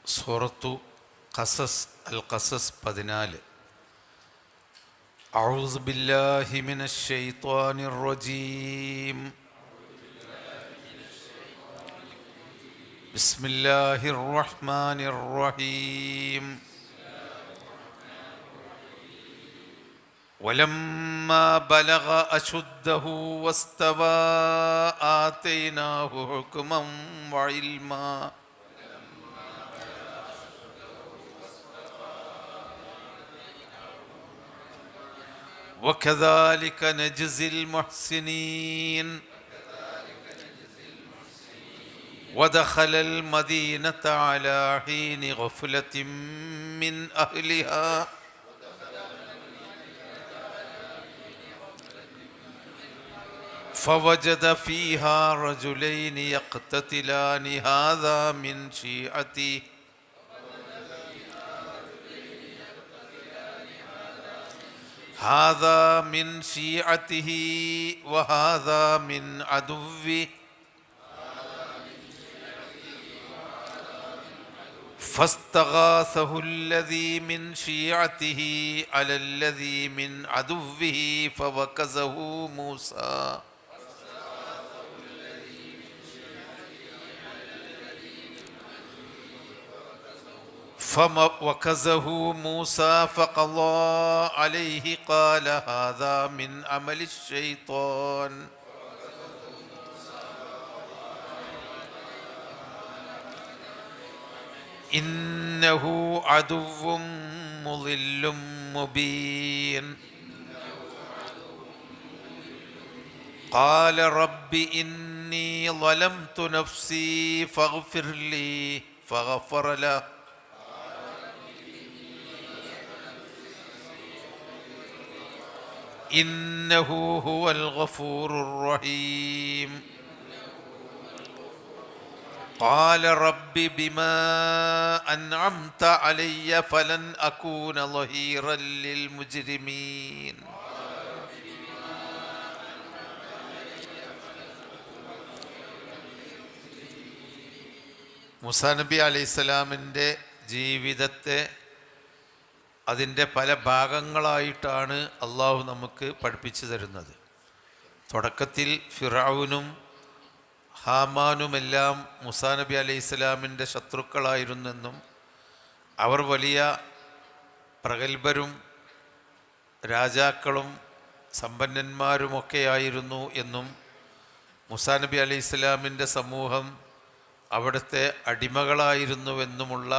സൂറത്തു ഖസസ് അൽ ഖസസ് 14. അഊസു ബില്ലാഹി മിനശ് ശൈത്വാനിർ റജീം. ബിസ്മില്ലാഹിർ റഹ്മാനിർ റഹീം. വലമ്മാ ബലഗ അശുദ്ധഹു വസ്തവാ ആതൈനാഹു ഹുക്മൻ വഇൽമാ وكذلك نجزي المحسنين. ودخل المدينة على حين غفلة من أهلها فوجد فيها رجلين يقتتلان هذا من شيعته هذا من شيعته وهذا من عدوه فاستغاثه الذي من شيعته على الذي من عدوه فوكزه موسى فوكزه موسى فقضى عليه قال هذا من عمل الشيطان إنه عدو مضل مبين. قال رب إني ظلمت نفسي فاغفر لي فغفر له إنه هو الغفور الرحيم. قال رب بما أنعمت علي فلن أكون ظهيرا للمجرمين. മൂസാ നബി അലൈഹിസ്സലാമിൻ്റെ ജീവിതത്തെ അതിൻ്റെ പല ഭാഗങ്ങളായിട്ടാണ് അള്ളാഹു നമുക്ക് പഠിപ്പിച്ചു തരുന്നത്. തുടക്കത്തിൽ ഫിറഔനും ഹാമാനുമെല്ലാം മൂസാ നബി അലൈഹിസ്സലാമിൻ്റെ ശത്രുക്കളായിരുന്നെന്നും അവർ വലിയ പ്രഗത്ഭരും രാജാക്കളും സമ്പന്നന്മാരുമൊക്കെയായിരുന്നു എന്നും മൂസാ നബി അലൈഹിസ്സലാമിൻ്റെ സമൂഹം അവിടുത്തെ അടിമകളായിരുന്നുവെന്നുമുള്ള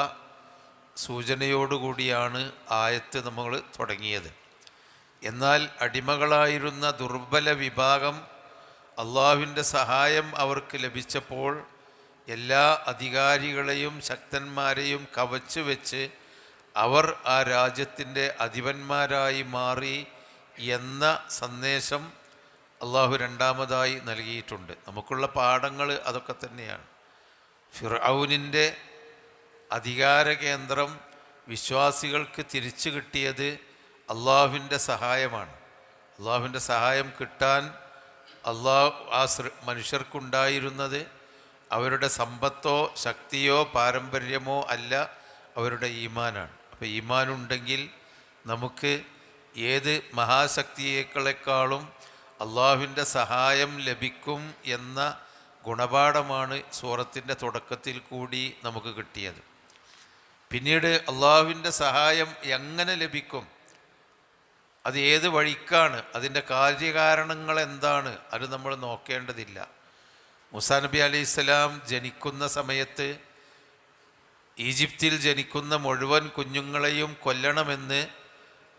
സൂചനയോടുകൂടിയാണ് ആയത്ത് നമ്മൾ തുടങ്ങിയത്. എന്നാൽ അടിമകളായിരുന്ന ദുർബല വിഭാഗം അള്ളാഹുവിൻ്റെ സഹായം അവർക്ക് ലഭിച്ചപ്പോൾ എല്ലാ അധികാരികളെയും ശക്തന്മാരെയും കവച്ചു വെച്ച് അവർ ആ രാജ്യത്തിൻ്റെ അധിപന്മാരായി മാറി എന്ന സന്ദേശം അള്ളാഹു രണ്ടാമതായി നൽകിയിട്ടുണ്ട്. നമുക്കുള്ള പാഠങ്ങൾ അതൊക്കെ തന്നെയാണ്. ഫിർഔനിൻ്റെ അധികാര കേന്ദ്രം വിശ്വാസികൾക്ക് തിരിച്ചു കിട്ടിയത് അള്ളാഹുവിൻ്റെ സഹായമാണ്. അള്ളാഹുവിൻ്റെ സഹായം കിട്ടാൻ മനുഷ്യർക്കുണ്ടായിരുന്നത് അവരുടെ സമ്പത്തോ ശക്തിയോ പാരമ്പര്യമോ അല്ല, അവരുടെ ഈമാനാണ്. അപ്പോൾ ഈമാനുണ്ടെങ്കിൽ നമുക്ക് ഏത് മഹാശക്തിയേക്കാളെക്കാളും അള്ളാഹുവിൻ്റെ സഹായം ലഭിക്കും എന്ന ഗുണപാഠമാണ് സൂറത്തിൻ്റെ തുടക്കത്തിൽ കൂടി നമുക്ക് കിട്ടിയത്. പിന്നീട് അള്ളാഹുവിൻ്റെ സഹായം എങ്ങനെ ലഭിക്കും, അത് ഏത് വഴിക്കാണ്, അതിൻ്റെ കാര്യകാരണങ്ങൾ എന്താണ്, അത് നമ്മൾ നോക്കേണ്ടതില്ല. മൂസാ നബി അലൈഹിസ്സലാം ജനിക്കുന്ന സമയത്ത് ഈജിപ്തിൽ ജനിക്കുന്ന മുഴുവൻ കുഞ്ഞുങ്ങളെയും കൊല്ലണമെന്ന്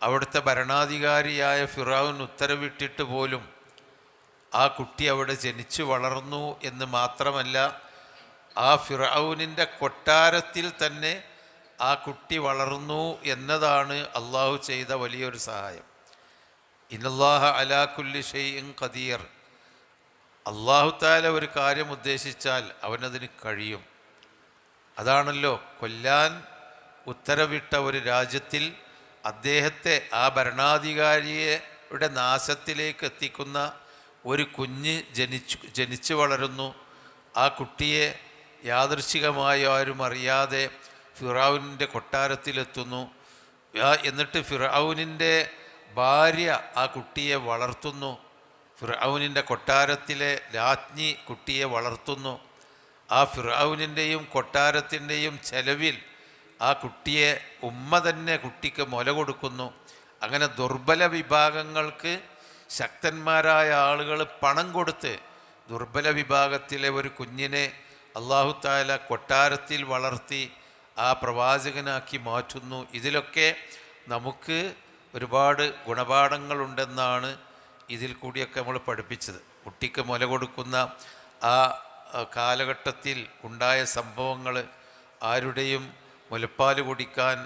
അവിടുത്തെ ഭരണാധികാരിയായ ഫിറഔൻ ഉത്തരവിട്ടിട്ട് പോലും ആ കുട്ടി അവിടെ ജനിച്ചു വളർന്നു എന്ന് മാത്രമല്ല, ആ ഫിറഔനിൻ്റെ കൊട്ടാരത്തിൽ തന്നെ ആ കുട്ടി വളർന്നു എന്നതാണ് അള്ളാഹു ചെയ്ത വലിയൊരു സഹായം. ഇന്നല്ലാഹ അലാ കുല്ലി ഷൈഇൻ ഖദീർ. അള്ളാഹു തആല ഒരു കാര്യം ഉദ്ദേശിച്ചാൽ അവനതിന് കഴിയും. അതാണല്ലോ കൊല്ലാൻ ഉത്തരവിട്ട ഒരു രാജ്യത്തിൽ അദ്ദേഹത്തെ ആ ഭരണാധികാരിയുടെ നാശത്തിലേക്ക് എത്തിക്കുന്ന ഒരു കുഞ്ഞ് ജനിച്ചു വളരുന്നു. ആ കുട്ടിയെ യാദൃച്ഛികമായി ആരും അറിയാതെ ഫിറഔനിൻ്റെ കൊട്ടാരത്തിലെത്തുന്നു. എന്നിട്ട് ഫിറഔനിൻ്റെ ഭാര്യ ആ കുട്ടിയെ വളർത്തുന്നു. ഫിറഔനിൻ്റെ കൊട്ടാരത്തിലെ രാജ്ഞി കുട്ടിയെ വളർത്തുന്നു. ആ ഫിറഔനിൻ്റെയും കൊട്ടാരത്തിൻ്റെയും ചെലവിൽ ആ കുട്ടിയെ ഉമ്മ തന്നെ കുട്ടിക്ക് മുല കൊടുക്കുന്നു. അങ്ങനെ ദുർബല വിഭാഗങ്ങൾക്ക് ശക്തന്മാരായ ആളുകൾ പണം കൊടുത്ത് ദുർബല വിഭാഗത്തിലെ ഒരു കുഞ്ഞിനെ അല്ലാഹു തആല കൊട്ടാരത്തിൽ വളർത്തി ആ പ്രവാചകനാക്കി മാറ്റുന്നു. ഇതിലൊക്കെ നമുക്ക് ഒരുപാട് ഗുണപാഠങ്ങളുണ്ടെന്നാണ് ഇതിൽ കൂടിയൊക്കെ നമ്മൾ പഠിപ്പിച്ചത്. കുട്ടിക്ക് മുല കൊടുക്കുന്ന ആ കാലഘട്ടത്തിൽ ഉണ്ടായ സംഭവങ്ങൾ, ആരുടെയും മുലപ്പാൽ കുടിക്കാൻ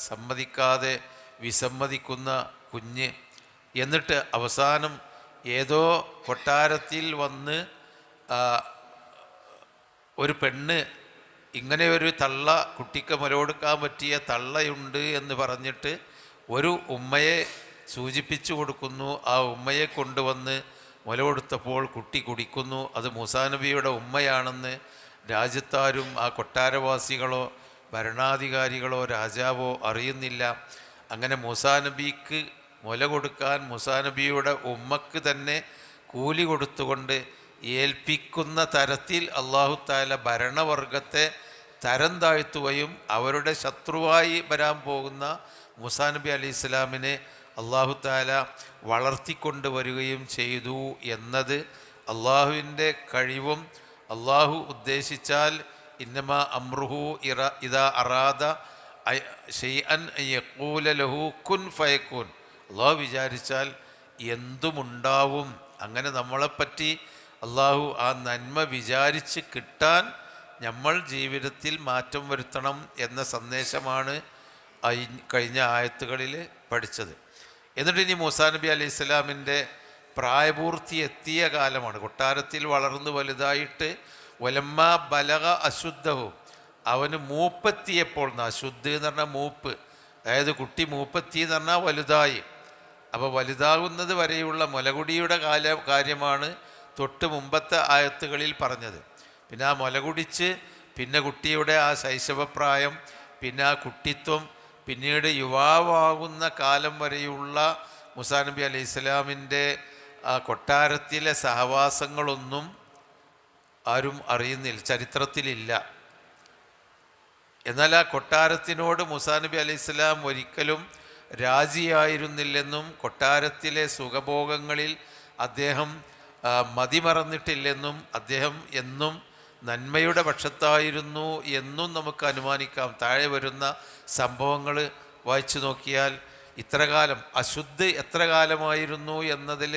സമ്മതിക്കാതെ വിസമ്മതിക്കുന്ന കുഞ്ഞ്, എന്നിട്ട് അവസാനം ഏതോ കൊട്ടാരത്തിൽ വന്ന് ഒരു പെണ്ണ് ഇങ്ങനെ ഒരു തള്ള, കുട്ടിക്ക് മുല കൊടുക്കാൻ പറ്റിയ തള്ളയുണ്ട് എന്ന് പറഞ്ഞിട്ട് ഒരു ഉമ്മയെ സൂചിപ്പിച്ചു കൊടുക്കുന്നു. ആ ഉമ്മയെ കൊണ്ടുവന്ന് മുല കൊടുത്തപ്പോൾ കുട്ടി കുടിക്കുന്നു. അത് മൂസാ നബിയുടെ ഉമ്മയാണെന്ന് രാജ്യത്താരും ആ കൊട്ടാരവാസികളോ ഭരണാധികാരികളോ രാജാവോ അറിയുന്നില്ല. അങ്ങനെ മൂസാ നബിക്ക് മുല കൊടുക്കാൻ മൂസാ നബിയുടെ ഉമ്മക്ക് തന്നെ കൂലി കൊടുത്തുകൊണ്ട് ഏൽപ്പിക്കുന്ന തരത്തിൽ അല്ലാഹു തആല ഭരണവർഗത്തെ തരം താഴ്ത്തുകയും അവരുടെ ശത്രുവായി വരാൻ പോകുന്ന മൂസാ നബി അലൈഹി ഇസ്ലാമിനെ അല്ലാഹു തആല വളർത്തിക്കൊണ്ടുവരികയും ചെയ്തു എന്നത് അള്ളാഹുവിൻ്റെ കഴിവും, അള്ളാഹു ഉദ്ദേശിച്ചാൽ ഇന്നമാ അംറുഹു ഇദാ അറാദ ഷൈഅൻ യഖൂല ലഹു കുൻ ഫയകൂൻ. അള്ളാഹു വിചാരിച്ചാൽ എന്തുമുണ്ടാവും. അങ്ങനെ നമ്മളെപ്പറ്റി അള്ളാഹു ആ നന്മ വിചാരിച്ച് കിട്ടാൻ നമ്മൾ ജീവിതത്തിൽ മാറ്റം വരുത്തണം എന്ന സന്ദേശമാണ് കഴിഞ്ഞ ആയത്തുകളിൽ പഠിച്ചത്. എന്നിട്ട് ഇനി മൂസാ നബി അലൈഹി സ്വലാമിൻ്റെ പ്രായപൂർത്തി എത്തിയ കാലമാണ്. കൊട്ടാരത്തിൽ വളർന്നു വലുതായിട്ട് വലമ്മ ബലഗ അശുദ്ധവും, അവന് മൂപ്പെത്തിയപ്പോൾ, അശുദ്ധ എന്ന് പറഞ്ഞാൽ മൂപ്പ്, അതായത് കുട്ടി മൂപ്പെത്തി എന്ന് പറഞ്ഞാൽ വലുതായി. അപ്പോൾ വലുതാകുന്നത് വരെയുള്ള മുലകുടിയുടെ കാര്യമാണ് തൊട്ട് മുമ്പത്തെ ആയത്തുകളിൽ പറഞ്ഞത്. പിന്നെ ആ മുലകുടിച്ച് പിന്നെ കുട്ടിയുടെ ആ ശൈശവപ്രായം, പിന്നെ ആ കുട്ടിത്വം, പിന്നീട് യുവാവാകുന്ന കാലം വരെയുള്ള മൂസാ നബി അലൈഹി സ്വലാമിൻ്റെ ആ കൊട്ടാരത്തിലെ സഹവാസങ്ങളൊന്നും ആരും അറിയുന്നില്ല, ചരിത്രത്തിലില്ല. എന്നാൽ ആ കൊട്ടാരത്തിനോട് മൂസാ നബി അലൈഹി സ്വലാം ഒരിക്കലും രാജിയായിരുന്നില്ലെന്നും കൊട്ടാരത്തിലെ സുഖഭോഗങ്ങളിൽ അദ്ദേഹം മതിമറന്നിട്ടില്ലെന്നും അദ്ദേഹം എന്നും നന്മയുടെ പക്ഷത്തായിരുന്നു എന്നും നമുക്ക് അനുമാനിക്കാം. താഴെ വരുന്ന സംഭവങ്ങൾ വായിച്ചു നോക്കിയാൽ ഇത്രകാലം അശുദ്ധ എത്ര കാലമായിരുന്നു എന്നതിൽ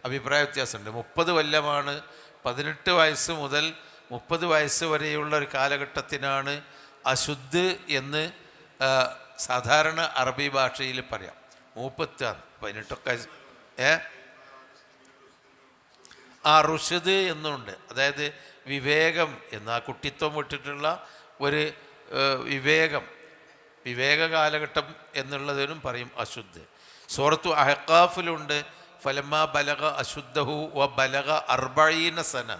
അഭിപ്രായ വ്യത്യാസമുണ്ട്. 30 കൊല്ലമാണ്. 18 വയസ്സ് മുതൽ 30 വയസ്സ് വരെയുള്ള ഒരു കാലഘട്ടത്തിനാണ് അശുദ്ധ് എന്ന് സാധാരണ അറബി ഭാഷയിൽ പറയാം. 18 റുഷ്ദ് എന്നുണ്ട്, അതായത് വിവേകം എന്ന്, ആ കുട്ടിത്വം വിട്ടിട്ടുള്ള ഒരു വിവേക കാലഘട്ടം എന്നുള്ളതിനും പറയും അശുദ്ധ്. സൂറത്തു അഹ്ഖാഫിലുണ്ട് ഫലമ്മ ബലഗ അശുദ്ധഹു വ ബലഗ 40 സന,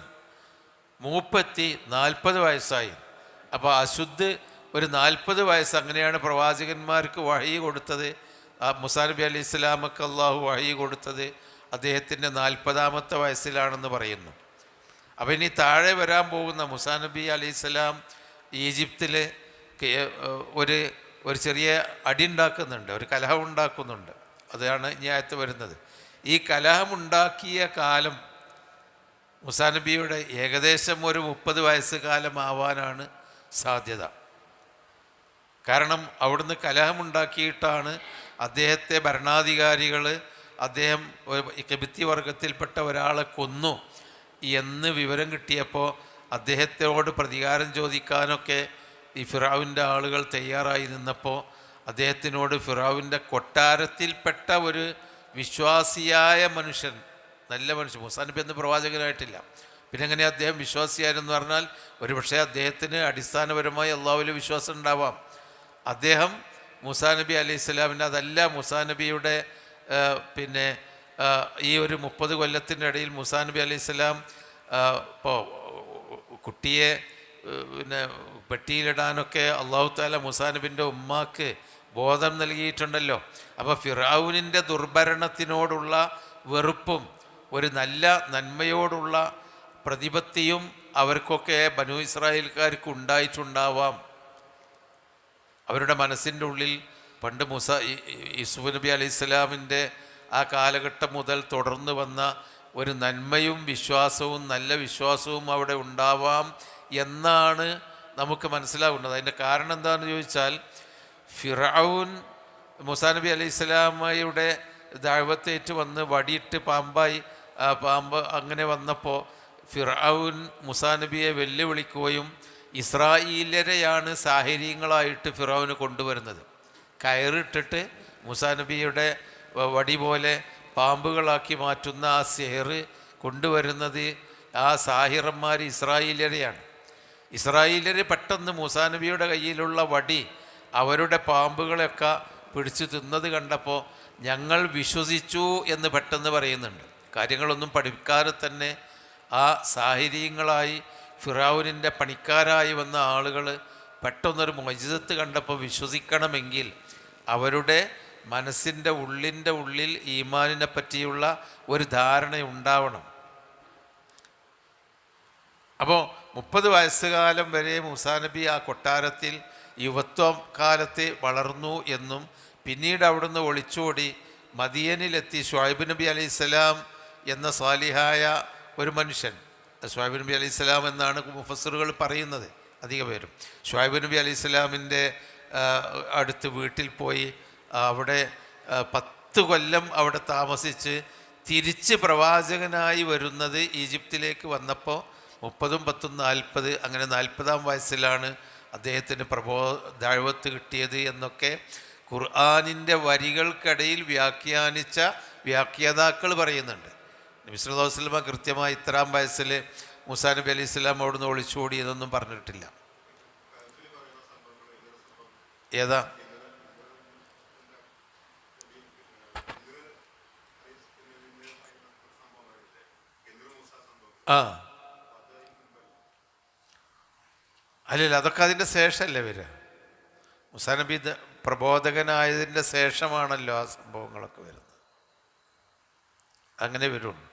40 വയസ്സായി. അപ്പോൾ അശുദ്ധ് ഒരു 40 വയസ്സ്. അങ്ങനെയാണ് പ്രവാചകന്മാർക്ക് വഹി കൊടുത്തത്. മൂസാ നബി അലൈഹി സ്വലാമക്ക് അള്ളാഹു വഹി കൊടുത്തത് അദ്ദേഹത്തിൻ്റെ 40ാമത്തെ വയസ്സിലാണെന്ന് പറയുന്നു. അപ്പോൾ ഇനി താഴെ വരാൻ പോകുന്ന മൂസാ നബി അലൈഹി സ്വലാം ഈജിപ്തിൽ ഒരു ചെറിയ അടി ഉണ്ടാക്കുന്നുണ്ട്, ഒരു കലഹം ഉണ്ടാക്കുന്നുണ്ട്. അതാണ് ഇനി ആയത്ത് വരുന്നത്. ഈ കലഹമുണ്ടാക്കിയ കാലം മൂസാ നബിയുടെ ഏകദേശം ഒരു 30 വയസ്സ് കാലമാവാനാണ് സാധ്യത. കാരണം അവിടുന്ന് കലഹമുണ്ടാക്കിയിട്ടാണ് അദ്ദേഹത്തെ ഭരണാധികാരികൾ, അദ്ദേഹം ഖിബ്തി വർഗത്തിൽപ്പെട്ട ഒരാളെ കൊന്നു എന്ന് വിവരം കിട്ടിയപ്പോൾ അദ്ദേഹത്തോട് പ്രതികാരം ചോദിക്കാനൊക്കെ ഈ ഫിറഔൻ്റെ ആളുകൾ തയ്യാറായി നിന്നപ്പോൾ അദ്ദേഹത്തിനോട് ഫിറഔൻ്റെ കൊട്ടാരത്തിൽപ്പെട്ട ഒരു വിശ്വാസിയായ മനുഷ്യൻ, നല്ല മനുഷ്യൻ, മൂസാ നബി എന്ന് പ്രവാചകനായിട്ടില്ല, പിന്നെ എങ്ങനെ അദ്ദേഹം വിശ്വാസിയായിരുന്നു പറഞ്ഞാൽ ഒരു പക്ഷേ അദ്ദേഹത്തിന് അടിസ്ഥാനപരമായി അള്ളാഹുവിൽ വിശ്വാസം ഉണ്ടാവാം. അദ്ദേഹം മൂസാ നബി അലൈഹി സ്വലാമിൻ്റെ, അതല്ല മൂസാ നബിയുടെ പിന്നെ ഈ ഒരു 30 കൊല്ലത്തിൻ്റെ ഇടയിൽ മൂസാ നബി അലൈഹി സ്വലാം ഇപ്പോൾ കുട്ടിയെ പിന്നെ പെട്ടിയിലിടാനൊക്കെ അള്ളാഹു താല മൂസാ നബിൻ്റെ ഉമ്മാക്ക് ബോധം നൽകിയിട്ടുണ്ടല്ലോ. അപ്പോൾ ഫിറഔനിൻ്റെ ദുർഭരണത്തിനോടുള്ള വെറുപ്പും ഒരു നല്ല നന്മയോടുള്ള പ്രതിപത്തിയും അവർക്കൊക്കെ ബനൂ ഇസ്രായേൽക്കാർക്ക് ഉണ്ടായിട്ടുണ്ടാവാം. അവരുടെ മനസ്സിൻ്റെ ഉള്ളിൽ പണ്ട് യൂസുഫ് നബി അലൈഹി സ്വലാമിൻ്റെ ആ കാലഘട്ടം മുതൽ തുടർന്ന് വന്ന ഒരു നന്മയും വിശ്വാസവും നല്ല വിശ്വാസവും അവിടെ ഉണ്ടാവാം എന്നാണ് നമുക്ക് മനസ്സിലാവുന്നത്. അതിൻ്റെ കാരണം എന്താണെന്ന് ചോദിച്ചാൽ, ഫിറഔൻ മൂസാ നബി അലൈഹി സ്വലാമയുടെ ദഅവത്തേറ്റ് വന്ന് വടിയിട്ട് പാമ്പ് അങ്ങനെ വന്നപ്പോൾ ഫിറഔൻ മൂസാ നബിയെ വെല്ലുവിളിക്കുകയും ഇസ്രായേലരെയാണ് സാഹചര്യങ്ങളായിട്ട് ഫിറഔന് കൊണ്ടുവരുന്നത്. കയറിട്ടിട്ട് മൂസാ നബിയുടെ വടി പോലെ പാമ്പുകളാക്കി മാറ്റുന്ന ആ സിഹർ കൊണ്ടുവരുന്നത് ആ സാഹിറന്മാർ ഇസ്രായേലരെയാണ്. ഇസ്രായേലർ പെട്ടെന്ന് മൂസാ നബിയുടെ കയ്യിലുള്ള വടി അവരുടെ പാമ്പുകളെയൊക്കെ പിടിച്ചു തിന്നത് കണ്ടപ്പോൾ ഞങ്ങൾ വിശ്വസിച്ചു എന്ന് പെട്ടെന്ന് പറയുന്നുണ്ട്. കാര്യങ്ങളൊന്നും പഠിക്കാതെ തന്നെ ആ സാഹചര്യങ്ങളായി ഫിറഔനിൻ്റെ പണിക്കാരായി വന്ന ആളുകൾ പെട്ടെന്നൊരു മുഅ്ജിസത്ത് കണ്ടപ്പോൾ വിശ്വസിക്കണമെങ്കിൽ അവരുടെ മനസ്സിൻ്റെ ഉള്ളിൽ ഈമാനിനെ പറ്റിയുള്ള ഒരു ധാരണ ഉണ്ടാവണം. അപ്പോൾ 30 വയസ്സുകാലം വരെ മൂസാ നബി ആ കൊട്ടാരത്തിൽ യുവത്വം കാലത്ത് വളർന്നു എന്നും പിന്നീട് അവിടുന്ന് ഒളിച്ചോടി മദിയനിലെത്തി ഷുഐബ് നബി അലൈഹിസ്സലാം എന്ന സാലിഹായ ഒരു മനുഷ്യൻ, ഷുഐബ് നബി അലൈഹിസ്സലാം എന്നാണ് മുഫസ്സിറുകൾ പറയുന്നത് അധിക പേരും, ഷുഐബ് നബി അലൈഹിസ്സലാമിൻ്റെ അടുത്ത് വീട്ടിൽ പോയി അവിടെ 10 കൊല്ലം അവിടെ താമസിച്ച് തിരിച്ച് പ്രവാചകനായി വരുന്നത് ഈജിപ്തിലേക്ക് വന്നപ്പോൾ 30, 10, 40 അങ്ങനെ 40-ാം വയസ്സിലാണ് അദ്ദേഹത്തിന് ദഅവത്ത് കിട്ടിയത് എന്നൊക്കെ ഖുർആനിൻ്റെ വരികൾക്കിടയിൽ വ്യാഖ്യാനിച്ച വ്യാഖ്യാതാക്കൾ പറയുന്നുണ്ട്. നബി സല്ലല്ലാഹു അലൈഹി വസല്ലം കൃത്യമായി ഇത്രാം വയസ്സിൽ മൂസാ നബി അലൈഹി സ്വലാം അവിടുന്ന് ഒളിച്ചോടി എന്നൊന്നും പറഞ്ഞിട്ടില്ല. ഏതാ? അല്ലല്ല, അതൊക്കെ അതിൻ്റെ ശേഷമല്ലേ വരിക. മൂസാ നബി പ്രബോധകനായതിൻ്റെ ശേഷമാണല്ലോ ആ സംഭവങ്ങളൊക്കെ വരുന്നത്. അങ്ങനെ വരുള്ളൂ.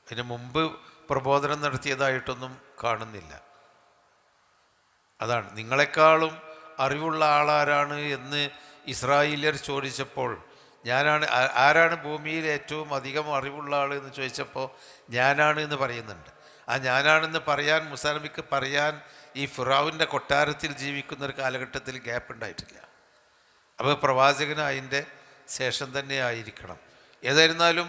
അതിന് മുമ്പ് പ്രബോധനം നടത്തിയതായിട്ടൊന്നും കാണുന്നില്ല. അതാണ്, നിങ്ങളെക്കാളും അറിവുള്ള ആളാരാണ് എന്ന് ഇസ്രായേലിയർ ചോദിച്ചപ്പോൾ ആരാണ് ഭൂമിയിൽ ഏറ്റവും അധികം അറിവുള്ള ആൾ എന്ന് ചോദിച്ചപ്പോൾ ഞാനാണ് എന്ന് പറയുന്നുണ്ട്. ആ ഞാനാണെന്ന് പറയാൻ മൂസാ നബിക്ക് പറയാൻ ഈ ഫിറഔൻ്റെ കൊട്ടാരത്തിൽ ജീവിക്കുന്ന ഒരു കാലഘട്ടത്തിൽ ഗ്യാപ്പ് ഉണ്ടായിട്ടില്ല. അപ്പോൾ പ്രവാചകൻ അതിൻ്റെ ശേഷം തന്നെ ആയിരിക്കണം. ഏതായിരുന്നാലും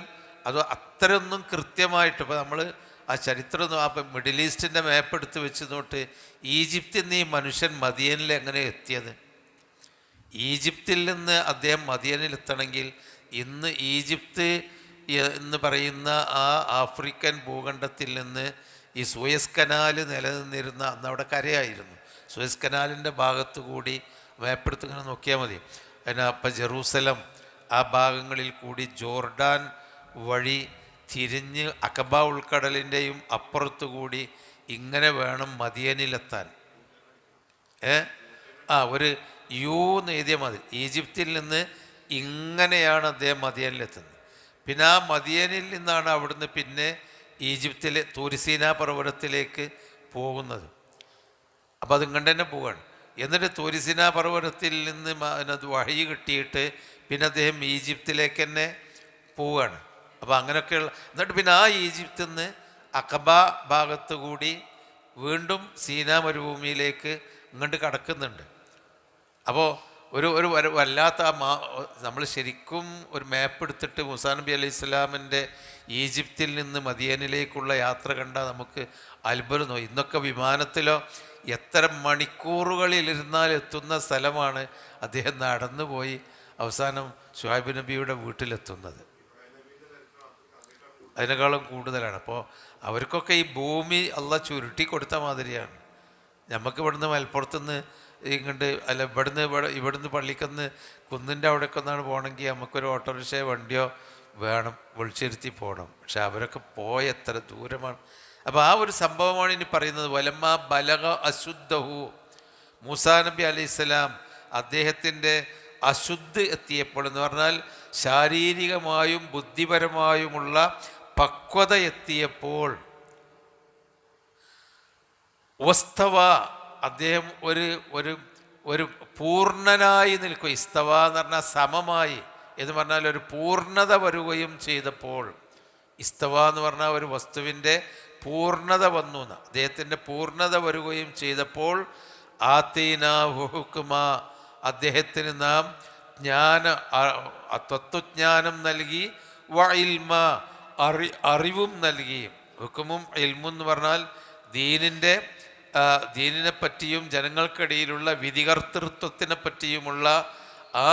അത് അത്രയൊന്നും കൃത്യമായിട്ട് ഇപ്പോൾ നമ്മൾ ആ ചരിത്രം മിഡിൽ ഈസ്റ്റിൻ്റെ മാപ്പ് എടുത്ത് വെച്ച് നോട്ട് ഈജിപ്തിൽ നിന്ന് ഈ മനുഷ്യൻ മദിയനിൽ എങ്ങനെ എത്തിയത്? ഈജിപ്തിൽ നിന്ന് അദ്ദേഹം മദിയനിലെത്തണമെങ്കിൽ ഇന്ന് ഈജിപ്ത് എന്ന് പറയുന്ന ആ ആഫ്രിക്കൻ ഭൂഖണ്ഡത്തിൽ നിന്ന് ഈ സൂയസ് കനാൽ നിലനിന്നിരുന്ന അന്ന് അവിടെ കരയായിരുന്നു. സൂയസ് കനാലിൻ്റെ ഭാഗത്തു കൂടി മാപ്പെടുത്ത് ഇങ്ങനെ നോക്കിയാൽ മതി. അപ്പം ജെറൂസലം ആ ഭാഗങ്ങളിൽ കൂടി ജോർഡാൻ വഴി തിരിഞ്ഞ് അഖബ ഉൾക്കടലിൻ്റെയും അപ്പുറത്തു കൂടി ഇങ്ങനെ വേണം മദിയനിലെത്താൻ. ഒരു യു എന്ന് എഴുതിയ മതി. ഈജിപ്തിൽ നിന്ന് ഇങ്ങനെയാണ് അദ്ദേഹം മദിയനിലെത്തുന്നത്. പിന്നെ ആ മദിയനിൽ നിന്നാണ് അവിടുന്ന് പിന്നെ ഈജിപ്തിലെ തൂരിസീന പർവ്വതത്തിലേക്ക് പോകുന്നത്. അപ്പോൾ അതിങ്ങണ്ട് തന്നെ പോവുകയാണ്. എന്നിട്ട് തൂരിസീന പർവ്വതത്തിൽ നിന്ന് വഹി കിട്ടിയിട്ട് പിന്നെ അദ്ദേഹം ഈജിപ്തിലേക്ക് തന്നെ പോവുകയാണ്. അപ്പോൾ അങ്ങനെയൊക്കെയുള്ള എന്നിട്ട് പിന്നെ ആ ഈജിപ്തിൽ നിന്ന് അഖബ ഭാഗത്തു കൂടി വീണ്ടും സീനാ മരുഭൂമിയിലേക്ക് ഇങ്ങോട്ട് കടക്കുന്നുണ്ട്. അപ്പോൾ ഒരു വല്ലാത്ത നമ്മൾ ശരിക്കും ഒരു മാപ്പ് എടുത്തിട്ട് മൂസാ നബി അലൈഹി സ്വലാമിൻ്റെ ഈജിപ്തിൽ നിന്ന് മദിയനിലേക്കുള്ള യാത്ര കണ്ടാൽ നമുക്ക് അത്ഭുതം തോന്നും. ഇന്നൊക്കെ വിമാനത്തിലോ എത്ര മണിക്കൂറുകളിലിരുന്നാൽ എത്തുന്ന സ്ഥലമാണ് അദ്ദേഹം നടന്നു പോയി അവസാനം ശുഐബ് നബിയുടെ വീട്ടിലെത്തുന്നത്. അതിനേക്കാളും കൂടുതലാണ്. അപ്പോൾ അവർക്കൊക്കെ ഈ ഭൂമി അള്ളാഹ് ചുരുട്ടി കൊടുത്ത മാതിരിയാണ്. നമുക്ക് ഇവിടുന്ന് മലപ്പുറത്തുനിന്ന് ഇങ്ങോട്ട് അല്ല ഇവിടുന്ന് പള്ളിക്കന്ന് കുന്നിൻ്റെ അവിടേക്ക് ഒന്നാണ് പോകണമെങ്കിൽ നമുക്കൊരു ഓട്ടോറിക്ഷയോ വണ്ടിയോ വേണം, വിളിച്ചിരുത്തി പോകണം. പക്ഷെ അവരൊക്കെ പോയ എത്ര ദൂരമാണ്. അപ്പോൾ ആ ഒരു സംഭവമാണ് ഇനി പറയുന്നത്. വലമ്മ ബലഗ അശുദ്ധഹു, മൂസാ നബി അലൈഹിസ്സലാം അദ്ദേഹത്തിൻ്റെ അശുദ്ധ എത്തിയപ്പോൾ എന്ന് പറഞ്ഞാൽ ശാരീരികമായും ബുദ്ധിപരമായുമുള്ള പക്വത എത്തിയപ്പോൾ, വസ്തവ അദ്ദേഹം ഒരു ഒരു ഒരു പൂർണ്ണനായി നിൽക്കും. ഇസ്തവ എന്ന് പറഞ്ഞാൽ സമമായി എന്ന് പറഞ്ഞാൽ ഒരു പൂർണ്ണത വരുകയും ചെയ്തപ്പോൾ, ഇസ്തവ എന്ന് പറഞ്ഞാൽ ഒരു വസ്തുവിൻ്റെ പൂർണ്ണത വന്നു എന്ന്, അദ്ദേഹത്തിൻ്റെ പൂർണ്ണത വരുകയും ചെയ്തപ്പോൾ ആതീനാഹു ഹുക്മ, അദ്ദേഹത്തിന് നാം തത്വജ്ഞാനം നൽകി, വ ഇൽമ അറിവും നൽകി. ഹുക്കുമും ഇൽമും എന്ന് പറഞ്ഞാൽ ദീനിനെ പറ്റിയും ജനങ്ങൾക്കിടയിലുള്ള വിധികർത്തൃത്വത്തിനെ പറ്റിയുമുള്ള ആ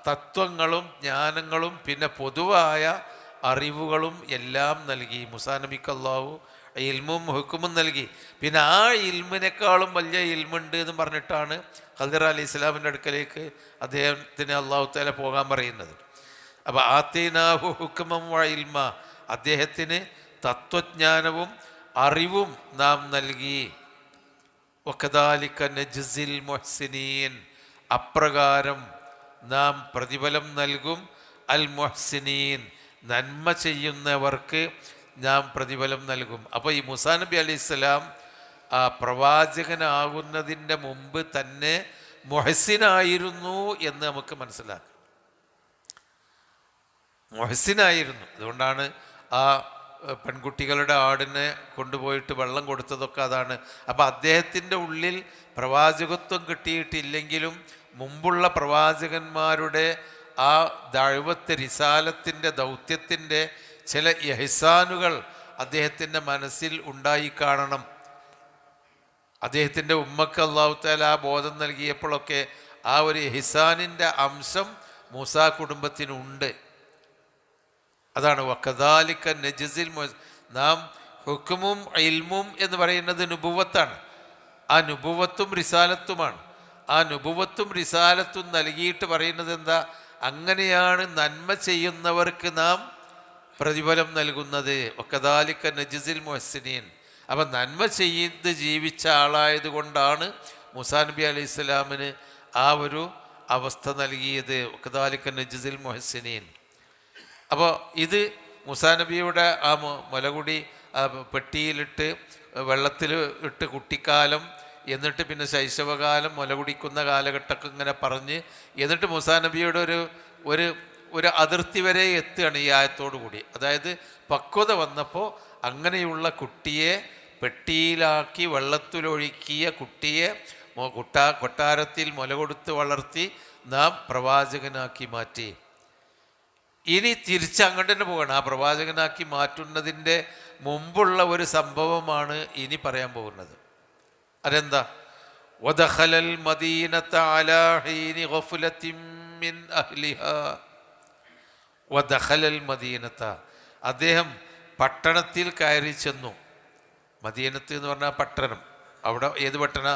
തത്വങ്ങളും ജ്ഞാനങ്ങളും പിന്നെ പൊതുവായ അറിവുകളും എല്ലാം നൽകി. മൂസാ നബിക്ക് അല്ലാഹു ഇൽമും ഹുക്കുമും നൽകി. പിന്നെ ആ ഇൽമിനേക്കാളും വലിയ ഇൽമുണ്ട് എന്ന് പറഞ്ഞിട്ടാണ് ഖദിർ അലൈഹി ഇസ്ലാമിൻ്റെ അടുക്കലേക്ക് അദ്ദേഹത്തിന് അല്ലാഹു തആല പോകാൻ പറയുന്നത്. അപ്പോൾ ആതീനാഹു ഹുക്മം വ ഇൽമ, അദ്ദേഹത്തിന് തത്വജ്ഞാനവും അറിവും നാം നൽകി. വകദാലിക നജ്സിൽ മുഹ്സിനീൻ, അപ്രകാരം നാം പ്രതിഫലം നൽകും അൽ മുഹ്സിനീൻ, നന്മ ചെയ്യുന്നവർക്ക് നാം പ്രതിഫലം നൽകും. അപ്പോൾ ഈ മൂസാ നബി അലൈഹിസ്സലാം പ്രവാചകനാകുന്നതിൻ്റെ മുമ്പ് തന്നെ മുഹ്സിനായിരുന്നു എന്ന് നമുക്ക് മനസ്സിലാക്കാം. മുഹ്സിനായിരുന്നു. അതുകൊണ്ടാണ് ആ പെൺകുട്ടികളുടെ ആടിനെ കൊണ്ടുപോയിട്ട് വെള്ളം കൊടുത്തതൊക്കെ അതാണ്. അപ്പം അദ്ദേഹത്തിൻ്റെ ഉള്ളിൽ പ്രവാചകത്വം കിട്ടിയിട്ടില്ലെങ്കിലും മുമ്പുള്ള പ്രവാചകന്മാരുടെ ആ ദഅവത്ത് റിസാലത്തിൻ്റെ ദൗത്യത്തിൻ്റെ ചില ഇഹ്സാനുകൾ അദ്ദേഹത്തിൻ്റെ മനസ്സിൽ ഉണ്ടായി കാണണം. അദ്ദേഹത്തിൻ്റെ ഉമ്മക്ക് അല്ലാഹു തആല ആ ബോധം നൽകിയപ്പോഴൊക്കെ ആ ഒരു ഇഹ്സാനിൻ്റെ അംശം മൂസാ കുടുംബത്തിനുണ്ട്. അതാണ് വകദാലിക നജ്സിൽ, നാം ഹുക്മും ഇൽമും എന്ന് പറയുന്നത് നുബുവത്താണ്. ആ നുബുവത്തും റിസാലത്തുമാണ്. ആ നുബുവത്തും റിസാലത്തും നൽകിയിട്ട് പറയുന്നത് എന്താ? അങ്ങനെയാണ് നന്മ ചെയ്യുന്നവർക്ക് നാം പ്രതിഫലം നൽകുന്നത്. വകദാലിക നജ്സിൽ മുഹ്സിനീൻ. അപ്പം നന്മ ചെയ്ത് ജീവിച്ച ആളായത് കൊണ്ടാണ് മൂസാ നബി അലൈഹി സ്വലാമിന് ആ ഒരു അവസ്ഥ നൽകിയത്. വകദാലിക നജ്സിൽ മുഹ്സിനീൻ. അപ്പോൾ ഇത് മൂസാ നബിയുടെ ആ മുലകുടി പെട്ടിയിലിട്ട് വെള്ളത്തിൽ ഇട്ട് കുട്ടിക്കാലം, എന്നിട്ട് പിന്നെ ശൈശവകാലം, മുലകുടിക്കുന്ന കാലഘട്ടമൊക്കെ ഇങ്ങനെ പറഞ്ഞ്, എന്നിട്ട് മൂസാ നബിയുടെ ഒരു അതിർത്തി വരെ എത്തുകയാണ് ഈ ആയത്തോടു കൂടി. അതായത് പക്വത വന്നപ്പോൾ അങ്ങനെയുള്ള കുട്ടിയെ പെട്ടിയിലാക്കി വെള്ളത്തിലൊഴുക്കിയ കുട്ടിയെ കൊട്ടാരത്തിൽ മുല കൊടുത്ത് വളർത്തി നാം പ്രവാചകനാക്കി മാറ്റി. ഇനി തിരിച്ചങ്ങോട്ട് തന്നെ പോകണം. ആ പ്രവാചകനാക്കി മാറ്റുന്നതിൻ്റെ മുമ്പുള്ള ഒരു സംഭവമാണ് ഇനി പറയാൻ പോകുന്നത്. അതെന്താ? വദഖലൽ മദീനത അലാ ഹീനി ഗഫലത്തിൻ മിൻ അഹ്ലിഹാ. വദഖലൽ മദീനത, അദ്ദേഹം പട്ടണത്തിൽ കയറി ചെന്നു. മദീനത്ത് എന്ന് പറഞ്ഞാൽ പട്ടണം. അവിടെ ഏത് പട്ടണ?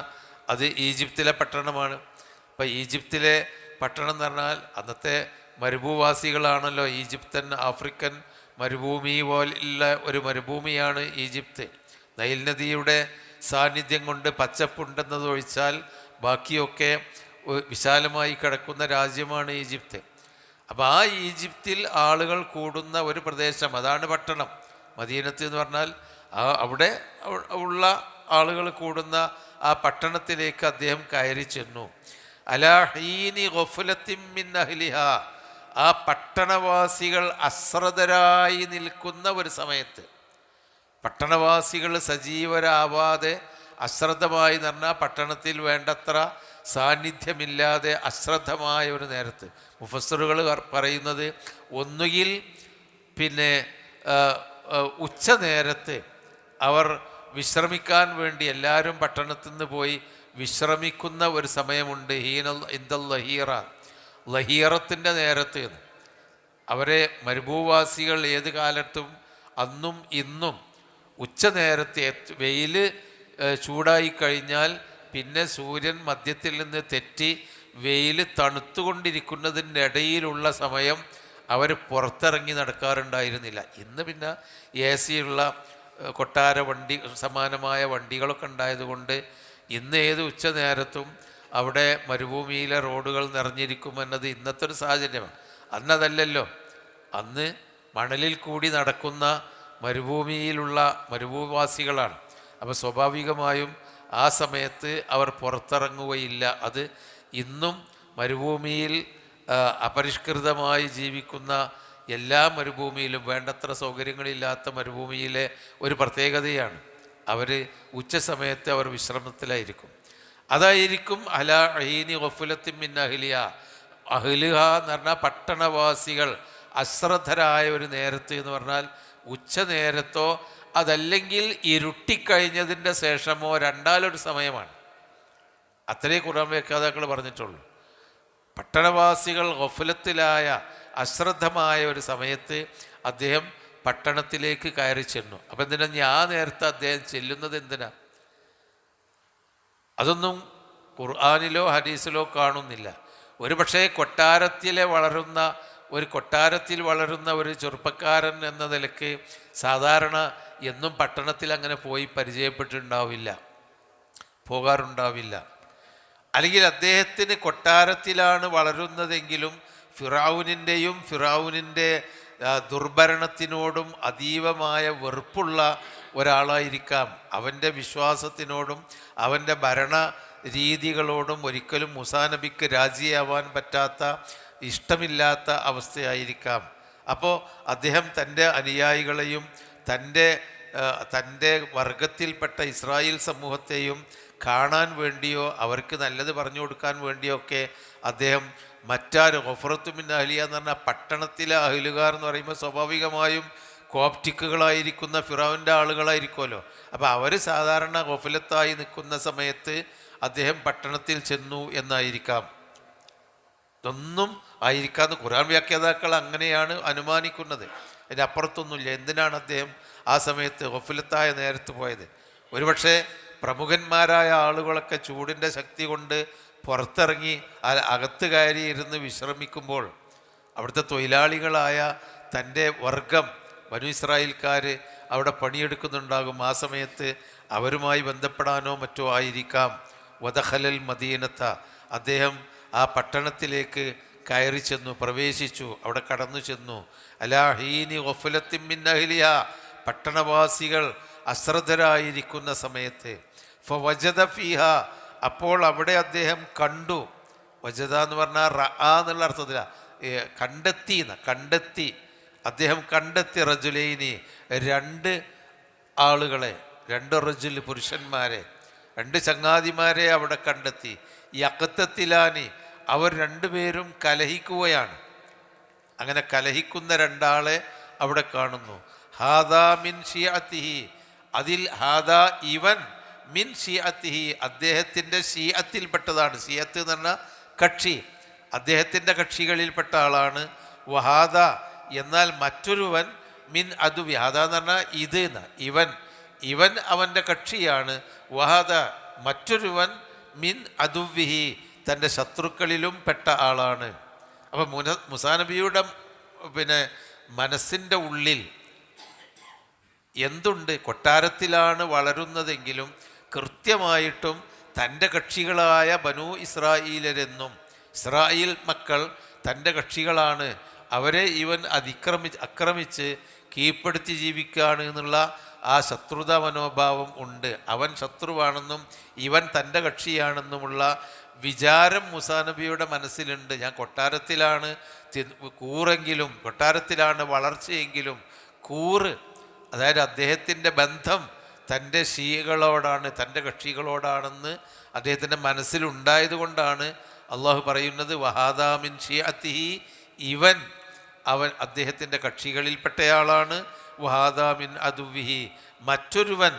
അത് ഈജിപ്തിലെ പട്ടണമാണ്. അപ്പം ഈജിപ്തിലെ പട്ടണം എന്ന് പറഞ്ഞാൽ അന്നത്തെ മരുഭൂവാസികളാണല്ലോ ഈജിപ്തൻ. ആഫ്രിക്കൻ മരുഭൂമി പോലുള്ള ഒരു മരുഭൂമിയാണ് ഈജിപ്ത്. നൈൽ നദിയുടെ സാന്നിധ്യം കൊണ്ട് പച്ചപ്പുണ്ടെന്നതൊഴിച്ചാൽ ബാക്കിയൊക്കെ വിശാലമായി കിടക്കുന്ന രാജ്യമാണ് ഈജിപ്ത്. അപ്പോൾ ആ ഈജിപ്തിൽ ആളുകൾ കൂടുന്ന ഒരു പ്രദേശം, അതാണ് പട്ടണം. മദീനത്ത് എന്ന് പറഞ്ഞാൽ അവിടെ ഉള്ള ആളുകൾ കൂടുന്ന ആ പട്ടണത്തിലേക്ക് അദ്ദേഹം കയറി ചെന്നു. അലാ ഹീനി ഗഫലത്തിൻ മിൻ അഹ്ലിഹാ, ആ പട്ടണവാസികൾ അശ്രദ്ധരായി നിൽക്കുന്ന ഒരു സമയത്ത്. പട്ടണവാസികൾ സജീവരാവാതെ അശ്രദ്ധമായി എന്ന് പറഞ്ഞാൽ പട്ടണത്തിൽ വേണ്ടത്ര സാന്നിധ്യമില്ലാതെ അശ്രദ്ധമായ ഒരു നേരത്ത്. മുഫസ്സിറുകൾ പറയുന്നത് ഒന്നുകിൽ പിന്നെ ഉച്ച നേരത്ത് അവർ വിശ്രമിക്കാൻ വേണ്ടി എല്ലാവരും പട്ടണത്തിൽ നിന്ന് പോയി വിശ്രമിക്കുന്ന ഒരു സമയമുണ്ട്. ഇന്ദൽ ലഹീറ, ലഹീറത്തിൻ്റെ നേരത്ത്. അവരെ മരുഭൂവാസികൾ ഏത് കാലത്തും അന്നും ഇന്നും ഉച്ച നേരത്തെ വെയിൽ ചൂടായി കഴിഞ്ഞാൽ പിന്നെ സൂര്യൻ മധ്യത്തിൽ നിന്ന് തെറ്റി വെയിൽ തണുത്തുകൊണ്ടിരിക്കുന്നതിൻ്റെ ഇടയിലുള്ള സമയം അവർ പുറത്തിറങ്ങി നടക്കാറുണ്ടായിരുന്നില്ല. ഇന്ന് പിന്നെ AC ഉള്ള കൊട്ടാര വണ്ടി സമാനമായ വണ്ടികളൊക്കെ ഉണ്ടായതുകൊണ്ട് ഇന്ന് ഏത് ഉച്ച നേരത്തും അവിടെ മരുഭൂമിയിലെ റോഡുകൾ നിറഞ്ഞിരിക്കുമെന്നത് ഇന്നത്തെ ഒരു സാഹചര്യമാണ്. അന്നതല്ലല്ലോ. അന്ന് മണലിൽ കൂടി നടക്കുന്ന മരുഭൂമിയിലുള്ള മരുഭൂവാസികളാണ്. അപ്പോൾ സ്വാഭാവികമായും ആ സമയത്ത് അവർ പുറത്തിറങ്ങുകയില്ല. അത് ഇന്നും മരുഭൂമിയിൽ അപരിഷ്കൃതമായി ജീവിക്കുന്ന എല്ലാ മരുഭൂമിയിലും വേണ്ടത്ര സൗകര്യങ്ങളില്ലാത്ത മരുഭൂമിയിലെ ഒരു പ്രത്യേകതയാണ്. അവർ ഉച്ച സമയത്ത് അവർ വിശ്രമത്തിലായിരിക്കും. അതായിരിക്കും അല ഐനി ഗഫുലത്തിൻ മിൻ അഹ്ലിയ. അഹ്ലിഹ എന്ന് പറഞ്ഞാൽ പട്ടണവാസികൾ അശ്രദ്ധരായ ഒരു നേരത്ത് എന്ന് പറഞ്ഞാൽ ഉച്ച നേരത്തോ അതല്ലെങ്കിൽ ഇരുട്ടിക്കഴിഞ്ഞതിൻ്റെ ശേഷമോ രണ്ടാലൊരു സമയമാണ്. അത്രേ ഖുർആൻ വ്യാഖ്യാതാക്കൾ പറഞ്ഞിട്ടുള്ളൂ. പട്ടണവാസികൾ ഗഫലത്തിലായ അശ്രദ്ധമായ ഒരു സമയത്ത് അദ്ദേഹം പട്ടണത്തിലേക്ക് കയറി ചെന്നു. അപ്പം എന്തിനാ ഞാൻ നേരത്തെ അദ്ദേഹം ചെല്ലുന്നത് എന്തിനാ? അതൊന്നും ഖുർആനിലോ ഹദീസിലോ കാണുന്നില്ല. ഒരു പക്ഷേ കൊട്ടാരത്തിൽ വളരുന്ന ഒരു ചെറുപ്പക്കാരൻ എന്ന നിലയ്ക്ക് സാധാരണ എന്നും പട്ടണത്തിൽ അങ്ങനെ പോയി പോകാറുണ്ടാവില്ല. അല്ലെങ്കിൽ അദ്ദേഹത്തിന് കൊട്ടാരത്തിലാണ് വളരുന്നതെങ്കിലും ഫിറഔനിൻ്റെ ദുർഭരണത്തിനോടും അതീവമായ വെറുപ്പുള്ള ഒരാളായിരിക്കാം. അവൻ്റെ വിശ്വാസത്തിനോടും അവൻ്റെ ഭരണ രീതികളോടും ഒരിക്കലും മൂസാ നബിക്ക് രാജിയാവാൻ പറ്റാത്ത ഇഷ്ടമില്ലാത്ത അവസ്ഥയായിരിക്കാം. അപ്പോൾ അദ്ദേഹം തൻ്റെ അനുയായികളെയും തൻ്റെ വർഗത്തിൽപ്പെട്ട ഇസ്രായേൽ സമൂഹത്തെയും കാണാൻ വേണ്ടിയോ അവർക്ക് നല്ലത് പറഞ്ഞു കൊടുക്കാൻ വേണ്ടിയോ ഒക്കെ അദ്ദേഹം ഗഫറത്തു മിൻ അഹ്ലിയ എന്ന് പറഞ്ഞാൽ പട്ടണത്തിലെ അഹ്ലുകാർ എന്ന് പറയുമ്പോൾ സ്വാഭാവികമായും കോപ്റ്റിക്കുകളായിരിക്കുന്ന ഫിറൗൻ്റെ ആളുകളായിരിക്കുമല്ലോ. അപ്പോൾ അവർ സാധാരണ ഗഫലത്തായി നിൽക്കുന്ന സമയത്ത് അദ്ദേഹം പട്ടണത്തിൽ ചെന്നു എന്നായിരിക്കാം. ഇതൊന്നും ആയിരിക്കാമെന്ന് ഖുർആൻ വ്യാഖ്യാതാക്കൾ അങ്ങനെയാണ് അനുമാനിക്കുന്നത്. അതിൻ്റെ അപ്പുറത്തൊന്നുമില്ല. എന്തിനാണ് അദ്ദേഹം ആ സമയത്ത് ഗഫലത്തായ നേരത്ത് പോയത്? ഒരുപക്ഷെ പ്രമുഖന്മാരായ ആളുകളൊക്കെ ചൂടിൻ്റെ ശക്തി കൊണ്ട് പുറത്തിറങ്ങി അകത്ത് കയറി ഇരുന്ന് വിശ്രമിക്കുമ്പോൾ അവിടുത്തെ തൊഴിലാളികളായ തൻ്റെ വർഗം ബനൂ ഇസ്രായേൽക്കാർ അവിടെ പണിയെടുക്കുന്നുണ്ടാകും. ആ സമയത്ത് അവരുമായി ബന്ധപ്പെടാനോ മറ്റോ ആയിരിക്കാം. വദഖലൽ മദീനത്ത, അദ്ദേഹം ആ പട്ടണത്തിലേക്ക് കയറി ചെന്നു, പ്രവേശിച്ചു, അവിടെ കടന്നു ചെന്നു. അലാ ഹീനി ഗഫലത്തിൻ മിൻ അഹ്ലിഹ, പട്ടണവാസികൾ അശ്രദ്ധരായിരിക്കുന്ന സമയത്ത്. ഫവജദ ഫീഹ, അപ്പോൾ അവിടെ അദ്ദേഹം കണ്ടു. വജദ എന്ന് പറഞ്ഞാൽ റഅ എന്നുള്ള അർത്ഥത്തിലാണ്. കണ്ടെത്തി അദ്ദേഹം കണ്ടെത്തി. റജുലൈനി, രണ്ട് ആളുകളെ, രണ്ട് റജുൽ പുരുഷന്മാരെ, രണ്ട് ചങ്ങാതിമാരെ അവിടെ കണ്ടെത്തി. യഖ്തത്തിലാനി, അവർ രണ്ടുപേരും കലഹിക്കുകയാണ്. അങ്ങനെ കലഹിക്കുന്ന രണ്ടാളെ അവിടെ കാണുന്നു. ഹാദാ മിൻ ഷിയഅത്തിഹി, അതിൽ ഹാദാ ഇവൻ മിൻ ഷിയഅത്തിഹി, അദ്ദേഹത്തിൻ്റെ ഷിയഅത്തിൽപ്പെട്ടതാണ്. ഷിയത്ത് എന്ന് പറഞ്ഞാൽ കക്ഷി, അദ്ദേഹത്തിൻ്റെ കക്ഷികളിൽപ്പെട്ട ആളാണ്. വഹാദ, എന്നാൽ മറ്റൊരുവൻ മിൻ അദുവി, ഹാദ എന്ന് പറഞ്ഞാൽ ഇത്, ഇവൻ അവൻ്റെ കക്ഷിയാണ്. വഹാദ, മറ്റൊരുവൻ മിൻ അദുവിഹി, തൻ്റെ ശത്രുക്കളിലും പെട്ട ആളാണ്. അപ്പം മൂസാ നബിയുടെ മനസ്സിൻ്റെ ഉള്ളിൽ എന്തുണ്ട്? കൊട്ടാരത്തിലാണ് വളരുന്നതെങ്കിലും കൃത്യമായിട്ടും തൻ്റെ കക്ഷികളായ ബനൂ ഇസ്രായേലരെന്നും ഇസ്രായേൽ മക്കൾ തൻ്റെ കക്ഷികളാണ്, അവരെ ഇവൻ ആക്രമിച്ച് കീഴ്പ്പെടുത്തി ജീവിക്കുകയാണ് എന്നുള്ള ആ ശത്രുതാ മനോഭാവം ഉണ്ട്. അവൻ ശത്രുവാണെന്നും ഇവൻ തൻ്റെ കക്ഷിയാണെന്നുമുള്ള വിചാരം മൂസാ നബിയുടെ മനസ്സിലുണ്ട്. ഞാൻ കൊട്ടാരത്തിലാണ് കൊട്ടാരത്തിലാണ് വളർച്ചയെങ്കിലും അതായത് അദ്ദേഹത്തിൻ്റെ ബന്ധം തൻ്റെ ഷിയകളോടാണ്, തൻ്റെ കക്ഷികളോടാണെന്ന് അദ്ദേഹത്തിൻ്റെ മനസ്സിലുണ്ടായത് കൊണ്ടാണ് അള്ളാഹു പറയുന്നത് വഹാദാ മിൻ ഷിയഅത്തിഹി, അവൻ അദ്ദേഹത്തിൻ്റെ കക്ഷികളിൽപ്പെട്ടയാളാണ്. വഹാദാ മിൻ അദുവിഹി, മറ്റൊരുവൻ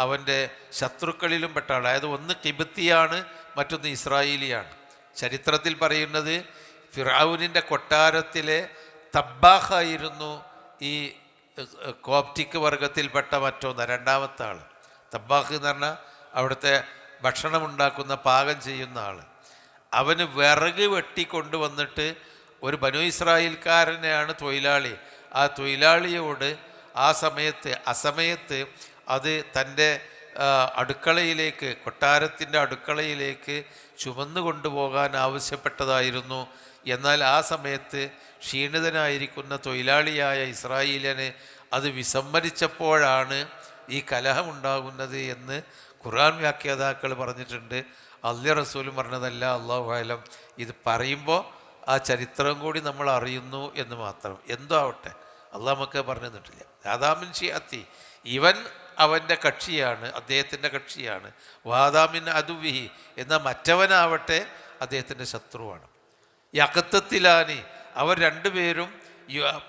അവൻ്റെ ശത്രുക്കളിലും പെട്ട ആൾ. അതായത് ഒന്ന് കിബത്തിയാണ്, മറ്റൊന്ന് ഇസ്രായേലിയാണ്. ചരിത്രത്തിൽ പറയുന്നത് ഫിറഔനിൻ്റെ കൊട്ടാരത്തിലെ തബ്ബാഖായിരുന്നു ഈ കോപ്റ്റിക് വർഗത്തിൽപ്പെട്ട രണ്ടാമത്തെ ആൾ. തബ്ബാഖ് എന്ന് പറഞ്ഞാൽ അവിടുത്തെ ഭക്ഷണമുണ്ടാക്കുന്ന പാകം ചെയ്യുന്ന ആൾ. അവന് വിറക് വെട്ടിക്കൊണ്ടുവന്നിട്ട് ഒരു ബനൂ ഇസ്രായേൽക്കാരനെയാണ് തൊഴിലാളി. ആ തൊഴിലാളിയോട് ആ സമയത്ത് അസമയത്ത് അത് തൻ്റെ അടുക്കളയിലേക്ക്, കൊട്ടാരത്തിൻ്റെ അടുക്കളയിലേക്ക് ചുമന്നു കൊണ്ടുപോകാൻ ആവശ്യപ്പെട്ടതായിരുന്നു. എന്നാൽ ആ സമയത്ത് ക്ഷീണിതനായിരിക്കുന്ന തൊഴിലാളിയായ ഇസ്രായേലിനെ അത് വിസമ്മതിച്ചപ്പോഴാണ് ഈ കലഹമുണ്ടാകുന്നത് എന്ന് ഖുർആൻ വ്യാഖ്യാതാക്കൾ പറഞ്ഞിട്ടുണ്ട്. അള്ളാഹു റസൂലും പറഞ്ഞതല്ല, അല്ലാഹു അലം. ഇത് പറയുമ്പോൾ ആ ചരിത്രം കൂടി നമ്മൾ അറിയുന്നു എന്ന് മാത്രം. എന്തോ ആവട്ടെ, അള്ളാഹ് നമുക്ക് പറഞ്ഞു തന്നിട്ടില്ല. ആദാമിൻ ഷിഅത്തി, ഇവൻ അവൻ്റെ കക്ഷിയാണ്, അദ്ദേഹത്തിൻ്റെ കക്ഷിയാണ്. വാദാമിൻ അദുവിഹി, എന്നാൽ മറ്റവനാവട്ടെ അദ്ദേഹത്തിൻ്റെ ശത്രുവാണ്. യഖ്തത്തിലാനി, അവർ രണ്ടുപേരും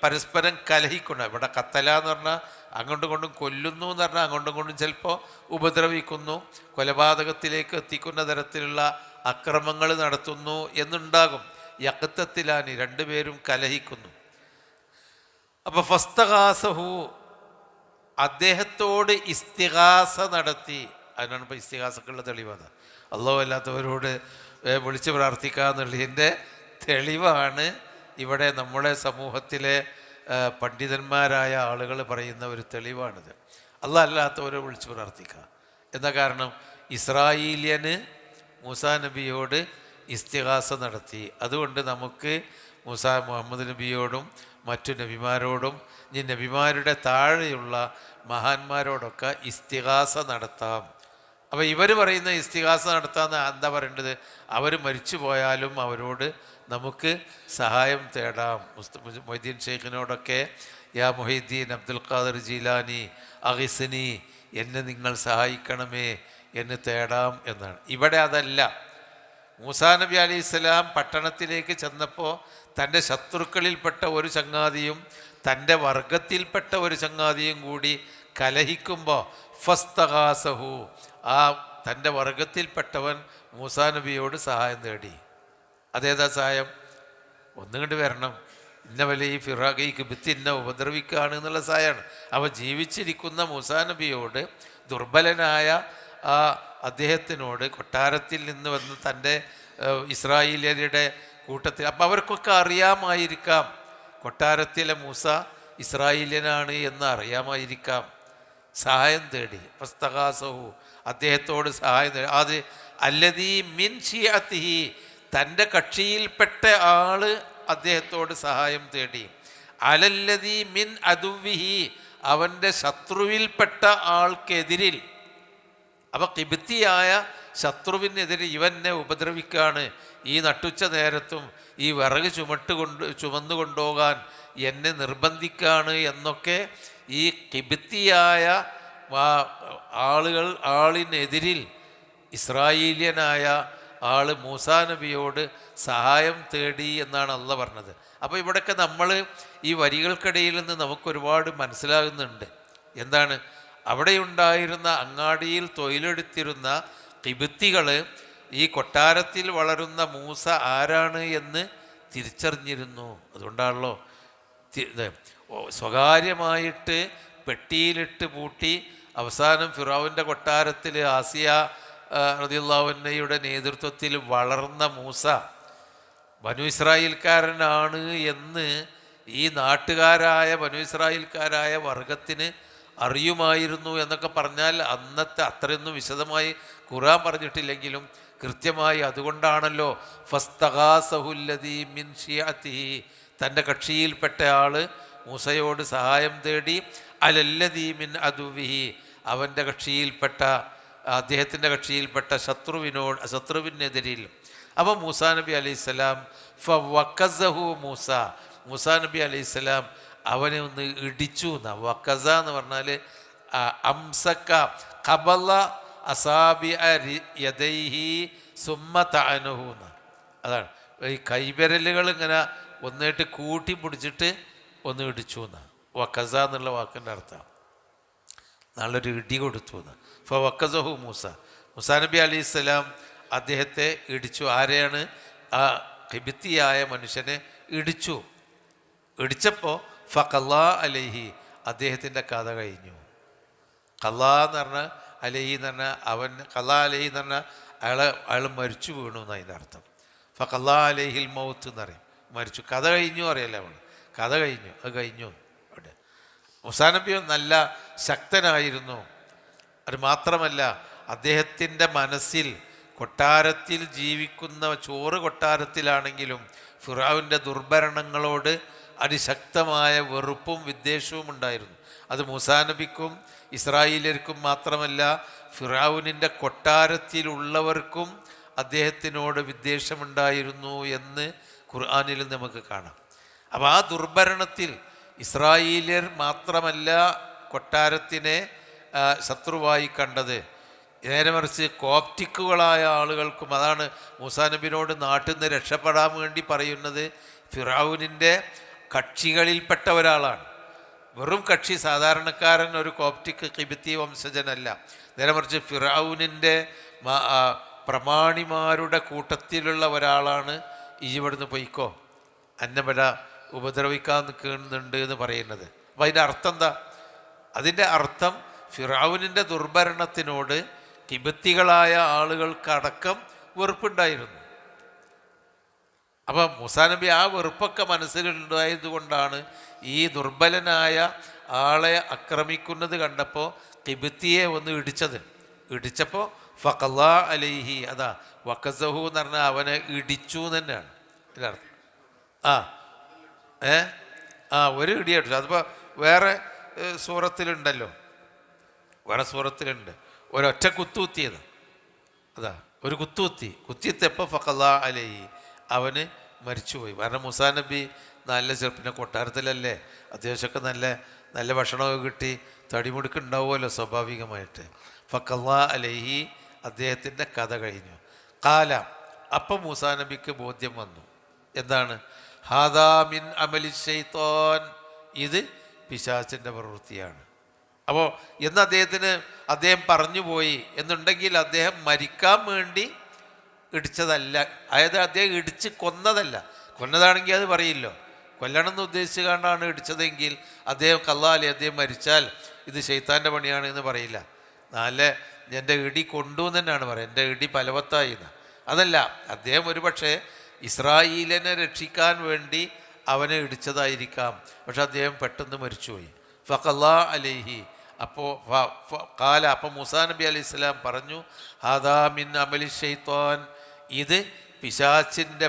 പരസ്പരം കലഹിക്കണം. ഇവിടെ കത്തല എന്ന് പറഞ്ഞാൽ അങ്ങോട്ടും കൊണ്ടും കൊല്ലുന്നു എന്ന് പറഞ്ഞാൽ അങ്ങോട്ടും കൊണ്ടും ചിലപ്പോൾ ഉപദ്രവിക്കുന്നു, കൊലപാതകത്തിലേക്ക് എത്തിക്കുന്ന തരത്തിലുള്ള അക്രമങ്ങൾ നടത്തുന്നു എന്നുണ്ടാകും. യഖ്തത്തിലാനി, രണ്ടുപേരും കലഹിക്കുന്നു. അപ്പോൾ ഫസ്തഗാസഹു, അദ്ദേഹത്തോട് ഇസ്തിഗാസ നടത്തി. അതിനാണ് ഇപ്പോൾ ഇസ്തിഗാസക്കുള്ള തെളിവാണ്. അല്ലാഹു അല്ലാത്തവരോട് വിളിച്ച് പ്രാർത്ഥിക്കുക എന്നുള്ളതിൻ്റെ തെളിവാണ് ഇവിടെ നമ്മുടെ സമൂഹത്തിലെ പണ്ഡിതന്മാരായ ആളുകൾ പറയുന്ന ഒരു തെളിവാണിത്. അല്ലാഹ് അല്ലാത്തവരെ വിളിച്ച് പ്രാർത്ഥിക്കുക എന്ന കാരണം ഇസ്രായേലിയന് മൂസാ നബിയോട് ഇസ്തിഗാസ നടത്തി. അതുകൊണ്ട് നമുക്ക് മുഹമ്മദ് നബിയോടും മറ്റു നബിമാരോടും ഈ നബിമാരുടെ താഴെയുള്ള മഹാന്മാരോടൊക്കെ ഇസ്തിഗാസ നടത്താം. അപ്പോൾ ഇവർ പറയുന്ന ഇസ്തിഗാസ നടത്താമെന്ന് എന്താ പറയേണ്ടത്? അവർ മരിച്ചു പോയാലും അവരോട് നമുക്ക് സഹായം തേടാം. മൊയ്തീൻ ഷെയ്ഖിനോടൊക്കെ യാ മൊഹീദ്ദീൻ അബ്ദുൽ ഖാദിർ ജീലാനി അഗിസ്നി, എന്നെ നിങ്ങൾ സഹായിക്കണമേ എന്ന് തേടാം എന്നാണ്. ഇവിടെ അതല്ല. മൂസാ നബി അലൈഹി സ്വലാം പട്ടണത്തിലേക്ക് ചെന്നപ്പോൾ തൻ്റെ ശത്രുക്കളിൽപ്പെട്ട ഒരു ചങ്ങാതിയും തൻ്റെ വർഗത്തിൽപ്പെട്ട ഒരു ചങ്ങാതിയും കൂടി കലഹിക്കുമ്പോൾ ഫസ്തഗാസഹു, ആ തൻ്റെ വർഗത്തിൽപ്പെട്ടവൻ മൂസാ നബിയോട് സഹായം തേടി. അതേതാ സഹായം? ഒന്നുകൊണ്ട് വരണം, ഇന്ന വല്ല ഈ ഫിറാഖ് ഈ കിബിത്ത് ഇന്ന ഉപദ്രവിക്കുകയാണ് എന്നുള്ള സഹായമാണ്. അവ ജീവിച്ചിരിക്കുന്ന മൂസാ നബിയോട് ദുർബലനായ ആ അദ്ദേഹത്തിനോട് കൊട്ടാരത്തിൽ നിന്ന് വന്ന് തൻ്റെ ഇസ്രായേലിയരുടെ കൂട്ടത്തിൽ, അപ്പം അവർക്കൊക്കെ അറിയാമായിരിക്കാം കൊട്ടാരത്തിലെ മൂസ ഇസ്രായേലിയനാണ് എന്ന് അറിയാമായിരിക്കാം. സഹായം തേടി. ഫസ്തഗാസഹു, അദ്ദേഹത്തോട് സഹായം തേടി. അത് അല്ലദീ മിൻ ശിഅത്തിഹി, തൻ്റെ കക്ഷിയിൽപ്പെട്ട ആള് അദ്ദേഹത്തോട് സഹായം തേടി. അലല്ലദീ മിൻ അദുവിഹി, അവൻ്റെ ശത്രുവിൽപ്പെട്ട ആൾക്കെതിരിൽ. അപ്പോൾ കിബിത്തിയായ ശത്രുവിനെതിരെ ഇവനെ ഉപദ്രവിക്കുകയാണ്, ഈ നട്ടുച്ച നേരത്തും ഈ വിറക് ചുമന്നു കൊണ്ടുപോകാൻ എന്നെ നിർബന്ധിക്കുകയാണ് എന്നൊക്കെ ഈ കിബിത്തിയായ ആളിനെതിരിൽ ഇസ്രായേലിയനായ ആള് മൂസാ നബിയോട് സഹായം തേടി എന്നാണ് അള്ളാഹ് പറഞ്ഞത്. അപ്പോൾ ഇവിടെയൊക്കെ നമ്മൾ ഈ വരികൾക്കിടയിൽ നിന്ന് നമുക്കൊരുപാട് മനസ്സിലാകുന്നുണ്ട്. എന്താണ്? അവിടെയുണ്ടായിരുന്ന അങ്ങാടിയിൽ തൊഴിലെടുത്തിരുന്ന കിബിത്തികൾ ഈ കൊട്ടാരത്തിൽ വളരുന്ന മൂസ ആരാണ് എന്ന് തിരിച്ചറിഞ്ഞിരുന്നു. അതുകൊണ്ടാണല്ലോ സ്വകാര്യമായിട്ട് പെട്ടിയിലിട്ട് പൂട്ടി അവസാനം ഫിറഔൻ്റെ കൊട്ടാരത്തിൽ ആസിയ റളിയല്ലാഹു അൻഹയുടെ നേതൃത്വത്തിൽ വളർന്ന മൂസ ബനു ഇസ്രായേൽക്കാരനാണ് എന്ന് ഈ നാട്ടുകാരായ ബനു ഇസ്രായേൽക്കാരായ വർഗത്തിന് അറിയുമായിരുന്നു എന്നൊക്കെ പറഞ്ഞാൽ അന്നത്തെ അത്രയൊന്നും വിശദമായി ഖുർആൻ പറഞ്ഞിട്ടില്ലെങ്കിലും കൃത്യമായി അതുകൊണ്ടാണല്ലോ ഫസ്തഗാസഹുല്ലദീ മിൻ ശിഅത്തിഹി, തൻ്റെ കക്ഷിയിൽപ്പെട്ട ആൾ മൂസയോട് സഹായം തേടി. അലല്ലദീ മിൻ അദുവിഹി, അവൻ്റെ കക്ഷിയിൽപ്പെട്ട അദ്ദേഹത്തിൻ്റെ കക്ഷിയിൽപ്പെട്ട ശത്രുവിനെതിരിൽ. അപ്പോൾ മൂസാ നബി അലൈഹിസ്സലാം ഫവക്കസഹു മൂസാ നബി അലൈഹിസ്സലാം അവനെ ഒന്ന് ഇടിച്ചു എന്നാ. വക്കസ എന്ന് പറഞ്ഞാൽ അംസക്ക ഖബല അസാബി യദൈഹി സുമ്മ തഅനഹു എന്ന്. അതാണ് ഈ കൈവിരലുകൾ ഇങ്ങനെ ഒന്നിട്ട് കൂട്ടി പിടിച്ചിട്ട് ഒന്ന് ഇടിച്ചു എന്ന്. വക്കസ എന്നുള്ള വാക്കിൻ്റെ അർത്ഥം നല്ലൊരു ഇടി കൊടുത്തു എന്ന്. ഫവക്കസഹു മൂസാ നബി അലൈഹിസ്സലാം അദ്ദേഹത്തെ ഇടിച്ചു. ആരെയാണ്? ആ ഖിബിത്തിയായ മനുഷ്യനെ ഇടിച്ചു. ഇടിച്ചപ്പോൾ ഫഖല്ലാ അലൈഹി, അദ്ദേഹത്തിൻ്റെ കഥ കഴിഞ്ഞു. ഖല്ലാ എന്ന് പറഞ്ഞാൽ അലൈഹി എന്ന് പറഞ്ഞാൽ അവൻ, ഖല്ലാ അലൈഹി എന്ന് പറഞ്ഞാൽ അയാൾ മരിച്ചു വീണു എന്ന് അതിൻ്റെ അർത്ഥം. ഫഖല്ലാ അലൈഹിൽ മൗത്ത് എന്ന് പറയും, മരിച്ചു. കഥ കഴിഞ്ഞു അറിയാലോ അവൾ, കഥ കഴിഞ്ഞു, അത് കഴിഞ്ഞു അവിടെ. മൂസാ നബി നല്ല ശക്തനായിരുന്നു. അത് മാത്രമല്ല, അദ്ദേഹത്തിൻ്റെ മനസ്സിൽ കൊട്ടാരത്തിൽ ജീവിക്കുന്ന, ചോറ് കൊട്ടാരത്തിലാണെങ്കിലും ഫിറഔൻ്റെ ദുർഭരണങ്ങളോട് അതിശക്തമായ വെറുപ്പും വിദ്വേഷവും ഉണ്ടായിരുന്നു. അത് മൂസാ നബിക്കും ഇസ്രായേലർക്കും മാത്രമല്ല, ഫിറഔനിൻ്റെ കൊട്ടാരത്തിലുള്ളവർക്കും അദ്ദേഹത്തിനോട് വിദ്വേഷമുണ്ടായിരുന്നു എന്ന് ഖുർആനിൽ നമുക്ക് കാണാം. അപ്പോൾ ആ ദുർഭരണത്തിൽ ഇസ്രായേലിയർ മാത്രമല്ല കൊട്ടാരത്തിനെ ശത്രുവായി കണ്ടത്, നേരെ മറിച്ച് കോപ്റ്റിക്കുകളായ ആളുകൾക്കും. അതാണ് മൂസാ നബിനോട് നാട്ടിൽ നിന്ന് രക്ഷപ്പെടാൻ വേണ്ടി പറയുന്നത്. ഫിറഔനിൻ്റെ കക്ഷികളിൽപ്പെട്ട ഒരാളാണ്, വെറും കക്ഷി, സാധാരണക്കാരൻ, ഒരു കോപ്റ്റിക് കിബിത്തി വംശജനല്ല. നേരെ മറിച്ച് ഫിറഔനിൻ്റെ പ്രമാണിമാരുടെ കൂട്ടത്തിലുള്ള ഒരാളാണ്. ഇവിടുന്ന് പൊയ്ക്കോ, അന്നപര ഉപദ്രവിക്കാൻ നിൽക്കുന്നുണ്ട് എന്ന് പറയുന്നത്. അപ്പം അതിൻ്റെ അർത്ഥം എന്താ? അതിൻ്റെ അർത്ഥം ഫിറഔനിൻ്റെ ദുർഭരണത്തിനോട് കിബത്തികളായ ആളുകൾക്കടക്കം വെറുപ്പുണ്ടായിരുന്നു. അപ്പം മൂസാ നബി ആ വെറുപ്പൊക്കെ മനസ്സിലുണ്ടായതുകൊണ്ടാണ് ഈ ദുർബലനായ ആളെ ആക്രമിക്കുന്നത് കണ്ടപ്പോൾ കിബത്തിയെ ഒന്ന് ഇടിച്ചപ്പോൾ ഫഖല്ലാ അലൈഹി, അതാ വഖസഹു എന്ന് പറഞ്ഞാൽ അവനെ ഇടിച്ചു തന്നെയാണ് ഇതിനർത്ഥം. ഒരു ഇടിയടിച്ചു. അതിപ്പോൾ വേറെ സൂറത്തിലുണ്ടല്ലോ, വേറെ സൂറത്തിലുണ്ട്, ഒരൊറ്റ കുത്തുകുത്തിയത്. അതാ ഒരു കുത്തിയെത്തിയപ്പോൾ ഫഖല്ലാ അലൈഹി, അവന് മരിച്ചുപോയി. കാരണം മൂസാ നബി നല്ല ചെറുപ്പിനെ കൊട്ടാരത്തിലല്ലേ, അത്യാവശ്യമൊക്കെ നല്ല ഭക്ഷണമൊക്കെ കിട്ടി, തടിമുടുക്കുണ്ടാവുമല്ലോ സ്വാഭാവികമായിട്ട്. ഫഖല്ലാ അലൈഹി, അദ്ദേഹത്തിൻ്റെ കഥ കഴിഞ്ഞു. കാല, അപ്പം മൂസാ നബിക്ക് ബോധ്യം വന്നു. എന്താണ്? ഹാദാ മിൻ അമലി ശൈത്താൻ, ഇത് പിശാചിൻ്റെ പ്രവൃത്തിയാണ്. അപ്പോൾ എന്ന് അദ്ദേഹം പറഞ്ഞുപോയി എന്നുണ്ടെങ്കിൽ അദ്ദേഹം മരിക്കാൻ വേണ്ടി ഇടിച്ചതല്ല, അതായത് അദ്ദേഹം ഇടിച്ച് കൊന്നതാണെങ്കിൽ അത് പറയില്ലോ. കൊല്ലണമെന്ന് ഉദ്ദേശിച്ച് കണ്ടാണ് ഇടിച്ചതെങ്കിൽ അദ്ദേഹം കള്ളാലി, അദ്ദേഹം മരിച്ചാൽ ഇത് ശൈത്താൻ്റെ പണിയാണ് എന്ന് പറയില്ല. എൻ്റെ ഇടി കൊണ്ടു എന്ന് തന്നെയാണ് പറയുക, എൻ്റെ ഇടി ഫലവത്തായി എന്ന്. അതല്ല, അദ്ദേഹം ഒരുപക്ഷെ ഇസ്രായേലിനെ രക്ഷിക്കാൻ വേണ്ടി അവനെ ഇടിച്ചതായിരിക്കാം. പക്ഷെ അദ്ദേഹം പെട്ടെന്ന് മരിച്ചുപോയി. ഫഖല്ലാ അലൈഹി, അപ്പോൾ മൂസാ നബി അലൈഹി സ്വലാം പറഞ്ഞു, ഹാദാ മിൻ അമലി ശൈത്താൻ, ഇത് പിശാചിൻ്റെ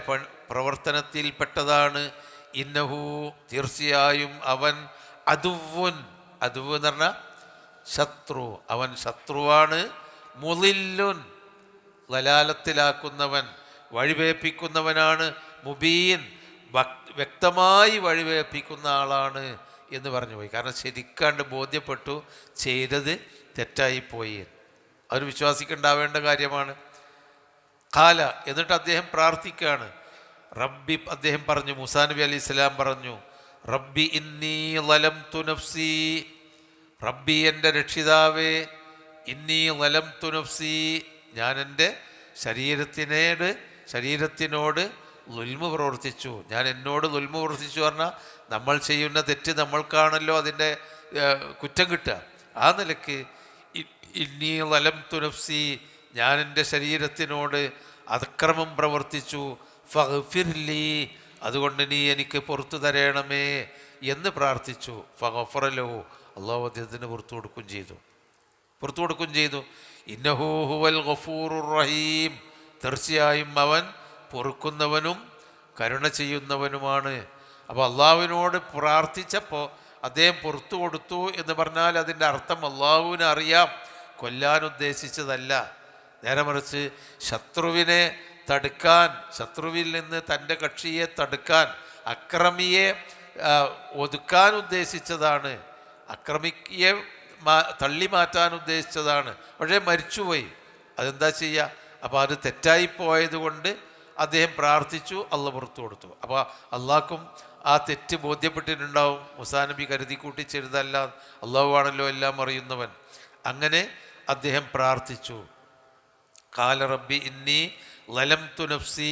പ്രവർത്തനത്തിൽപ്പെട്ടതാണ്. ഇന്നഹു, തീർച്ചയായും അവൻ, അദുവ്വുൻ, അദുവ് എന്ന് പറഞ്ഞാൽ ശത്രു, അവൻ ശത്രുവാണ്. മുളില്ലുൻ, ലലാലത്തിലാക്കുന്നവൻ, വഴിവേപ്പിക്കുന്നവനാണ്. മുബീൻ, വ്യക്തമായി വഴിവേപ്പിക്കുന്ന ആളാണ് എന്ന് പറഞ്ഞു പോയി. കാരണം ശരിക്കാണ്ട് ബോധ്യപ്പെട്ടു ചെയ്തത് തെറ്റായിപ്പോയി. അവർ വിശ്വാസിക്കുണ്ടാവേണ്ട കാര്യമാണ്. കാല, എന്നിട്ട് അദ്ദേഹം പ്രാർത്ഥിക്കുകയാണ്. റബ്ബി, അദ്ദേഹം പറഞ്ഞു, മൂസാ നബി അലൈഹി സ്വലാം പറഞ്ഞു, റബ്ബി ഇന്നി ലലംതു നഫ്സി, റബ്ബി എൻ്റെ രക്ഷിതാവേ, ഇന്നി ലലംതു നഫ്സി, ഞാൻ എൻ്റെ ശരീരത്തിനോട് ദുൽമ പ്രവർത്തിച്ചു. ഞാൻ എന്നോട് ദുൽമ പ്രവർത്തിച്ചു പറഞ്ഞാൽ നമ്മൾ ചെയ്യുന്ന തെറ്റ് നമ്മൾക്കാണല്ലോ അതിൻ്റെ കുറ്റം കിട്ടുക. ആ നിലക്ക് ഇന്നി ലലംതു നഫ്സി, ഞാൻ എൻ്റെ ശരീരത്തിനോട് അതിക്രമം പ്രവർത്തിച്ചു. ഫഗ്ഫിർലി, അതുകൊണ്ട് നീ എനിക്ക് പുറത്തു തരണമേ എന്ന് പ്രാർത്ഥിച്ചു. ഫഗഫറ ലഹു, അള്ളാഹു അദ്ദേഹത്തിന് പുറത്തു കൊടുക്കുകയും ചെയ്തു. ഇന്നഹു ഹുവൽ ഗഫൂറുർ റഹീം, തീർച്ചയായും അവൻ പൊറുക്കുന്നവനും കരുണ ചെയ്യുന്നവനുമാണ്. അപ്പോൾ അള്ളാഹുവിനോട് പ്രാർത്ഥിച്ചപ്പോൾ അദ്ദേഹം പുറത്തു കൊടുത്തു എന്ന് പറഞ്ഞാൽ അതിൻ്റെ അർത്ഥം അള്ളാഹുവിനെ അറിയാം, കൊല്ലാൻ ഉദ്ദേശിച്ചതല്ല. നേരെ മറിച്ച് ശത്രുവിനെ തടുക്കാൻ, ശത്രുവിൽ നിന്ന് തൻ്റെ കക്ഷിയെ തടുക്കാൻ, അക്രമിയെ ഒതുക്കാൻ ഉദ്ദേശിച്ചതാണ്, അക്രമിയെ തള്ളി മാറ്റാൻ ഉദ്ദേശിച്ചതാണ്. പക്ഷേ മരിച്ചുപോയി. അതെന്താ ചെയ്യുക? അപ്പോൾ അത് തെറ്റായിപ്പോയത് കൊണ്ട് അദ്ദേഹം പ്രാർത്ഥിച്ചു, അള്ളാഹ് പുറത്തു കൊടുത്തു. അപ്പോൾ അള്ളാഹ്ക്കും ആ തെറ്റ് ബോധ്യപ്പെട്ടിട്ടുണ്ടാവും. മൂസാ നബി കരുതി കൂട്ടിച്ചെഴുതല്ല, അള്ളാഹു ആണല്ലോ എല്ലാം അറിയുന്നവൻ. അങ്ങനെ അദ്ദേഹം പ്രാർത്ഥിച്ചു. കാല റബ്ബി ഇന്നി ലലംതു നഫ്സി,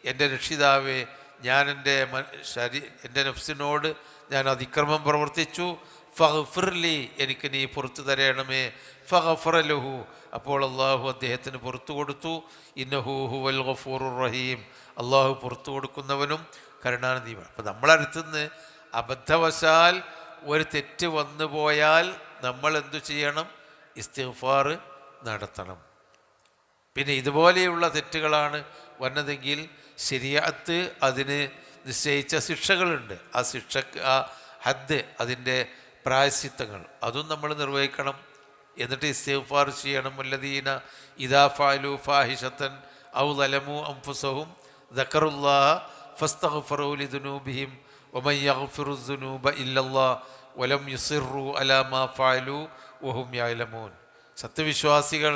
എൻ്റെ രക്ഷിതാവേ, ഞാൻ എൻ്റെ നഫ്സിനോട് ഞാൻ അതിക്രമം പ്രവർത്തിച്ചു. ഫഗ്ഫിർലി, എനിക്ക് നീ പുറത്തു തരണമേ. ഫഗഫറ ലഹു, അപ്പോൾ അള്ളാഹു അദ്ദേഹത്തിന് പുറത്തു കൊടുത്തു. ഇന്നഹു ഹുവൽ ഗഫൂറുർ റഹീം, അള്ളാഹു പുറത്തു കൊടുക്കുന്നവനും കരുണാനിധിയുമാണ്. അപ്പം നമ്മളടുത്തുനിന്ന് അബദ്ധവശാൽ ഒരു തെറ്റ് വന്നു പോയാൽ നമ്മൾ എന്തു ചെയ്യണം? ഇസ്തിഗ്ഫാർ നടത്തണം. പിന്നെ ഇതുപോലെയുള്ള തെറ്റുകളാണ് വന്നതെങ്കിൽ ശരീഅത്ത് അതിന് നിശ്ചയിച്ച ശിക്ഷകളുണ്ട്. ആ ശിക്ഷക്ക് ആ ഹദ്, അതിൻ്റെ പ്രായശ്ചിത്തങ്ങൾ അതും നമ്മൾ നിർവഹിക്കണം. എന്നിട്ട് ഇസ്തിഗ്ഫാർ ചെയ്യണം. വല്ലദീന ഇദാ ഫഅലു ഫാഹിഷതൻ ഔ ളലമു അൻഫുസഹും ദക്കറുല്ലാഹ ഫസ്തഗ്ഫറു ലിദുനൂബിഹിം വമൻ യഗ്ഫിറു ദുനൂബ ഇല്ലല്ലാഹ് വലം യുസിറു അലാ മാ ഫഅലു വഹും യഅലമൂൻ. സത്യവിശ്വാസികൾ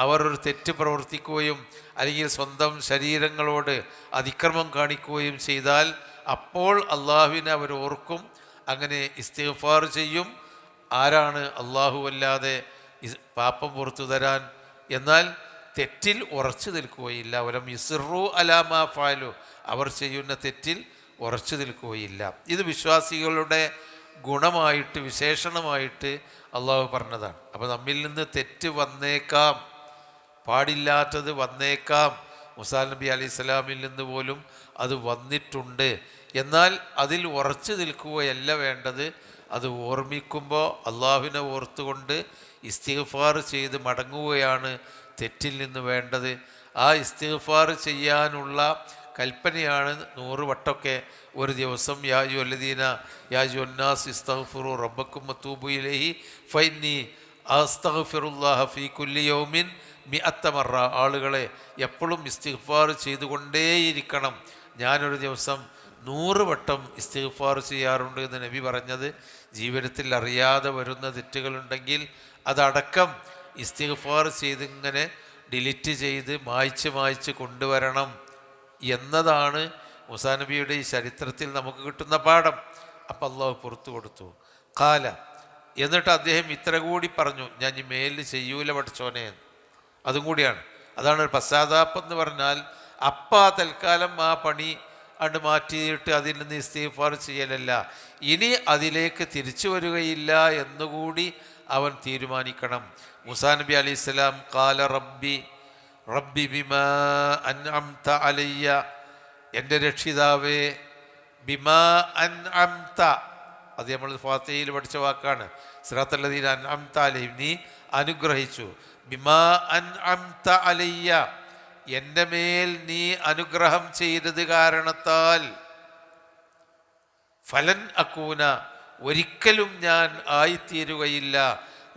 അവർ ഒരു തെറ്റ് പ്രവർത്തിക്കുകയും അല്ലെങ്കിൽ സ്വന്തം ശരീരങ്ങളോട് അതിക്രമം കാണിക്കുകയും ചെയ്താൽ അപ്പോൾ അള്ളാഹുവിനെ അവർ ഓർക്കും, അങ്ങനെ ഇസ്തിഗ്ഫാർ ചെയ്യും. ആരാണ്? അള്ളാഹു അല്ലാതെ പാപം പുറത്തു തരാൻ. എന്നാൽ തെറ്റിൽ ഉറച്ചു നിൽക്കുകയില്ല. വലം യുസിറു അലാ മാ ഫഅലു, അവർ ചെയ്യുന്ന തെറ്റിൽ ഉറച്ചു നിൽക്കുകയില്ല. ഇത് വിശ്വാസികളുടെ ഗുണമായിട്ട്, വിശേഷണമായിട്ട് അള്ളാഹു പറഞ്ഞതാണ്. അപ്പോൾ നമ്മിൽ നിന്ന് തെറ്റ് വന്നേക്കാം, പാടില്ലാത്തത് വന്നേക്കാം. മൂസാ നബി അലൈഹി സ്വലാമിൽ നിന്ന് പോലും അത് വന്നിട്ടുണ്ട്. എന്നാൽ അതിൽ ഉറച്ചു നിൽക്കുകയല്ല വേണ്ടത്. അത് ഓർമ്മിക്കുമ്പോൾ അള്ളാഹുവിനെ ഓർത്തുകൊണ്ട് ഇസ്തിഗ്ഫാർ ചെയ്ത് മടങ്ങുകയാണ് തെറ്റിൽ നിന്ന് വേണ്ടത്. ആ ഇസ്തിഗ്ഫാർ ചെയ്യാനുള്ള കൽപ്പനയാണ് 100 വട്ടമൊക്കെ ഒരു ദിവസം യാ അയ്യുഹല്ലദീന യാ അയ്യുഹന്നാസ് ഇസ്തഗ്ഫിറു റബ്ബക്കും വതൂബു ഇലൈഹി ഫഇന്നി അസ്തഗ്ഫിറുല്ലാഹ ഫീ കുല്ലി യൗമിൻ 100 മറ. ആളുകളെ എപ്പോഴും ഇസ്തിഗ്ഫാർ ചെയ്തുകൊണ്ടേയിരിക്കണം. ഞാനൊരു ദിവസം 100 വട്ടം ഇസ്തിഗ്ഫാർ ചെയ്യാറുണ്ട് എന്ന് നബി പറഞ്ഞത്. ജീവിതത്തിൽ അറിയാതെ വരുന്ന തെറ്റുകളുണ്ടെങ്കിൽ അതടക്കം ഇസ്തിഗ്ഫാർ ചെയ്തിങ്ങനെ ഡിലീറ്റ് ചെയ്ത് മായ്ച്ച് കൊണ്ടുവരണം എന്നതാണ് മൂസാ നബിയുടെ ഈ ചരിത്രത്തിൽ നമുക്ക് കിട്ടുന്ന പാഠം. അപ്പം അള്ളാഹു പുറത്തു കൊടുത്തു. ഖാല, എന്നിട്ട് അദ്ദേഹം ഇത്ര കൂടി പറഞ്ഞു, ഞാൻ ഈ മേലിൽ ചെയ്യൂല പഠിച്ചോനെ. അതും കൂടിയാണ്. അതാണ് പശ്ചാത്താപം എന്ന് പറഞ്ഞാൽ തൽക്കാലം ആ പണി അണ്ട് മാറ്റിയിട്ട് അതിൽ നിന്ന് ഇസ്തിഗ്ഫാർ ചെയ്യലല്ല, ഇനി അതിലേക്ക് തിരിച്ചു വരികയില്ല എന്നുകൂടി അവൻ തീരുമാനിക്കണം. മൂസാ നബി അലൈഹി സ്വലാം ഖാല റബ്ബി ബിമാ അൻഅംത അലയ്യ, എൻ്റെ രക്ഷിതാവേ, ബിമാ അൻഅംത, അത് നമ്മൾ ഫാത്തിഹയിൽ പഠിച്ച വാക്കാണ്. സിറാത്തല്ലദീന അൻഅംത അലൈഹിം, നീ അനുഗ്രഹിച്ചു. ബിമാ അൻഅംത അലയ്യ, എൻ്റെ മേൽ നീ അനുഗ്രഹം ചെയ്തത് കാരണത്താൽ, ഫലൻ അക്കൂന, ഒരിക്കലും ഞാൻ ആയിത്തീരുകയില്ല,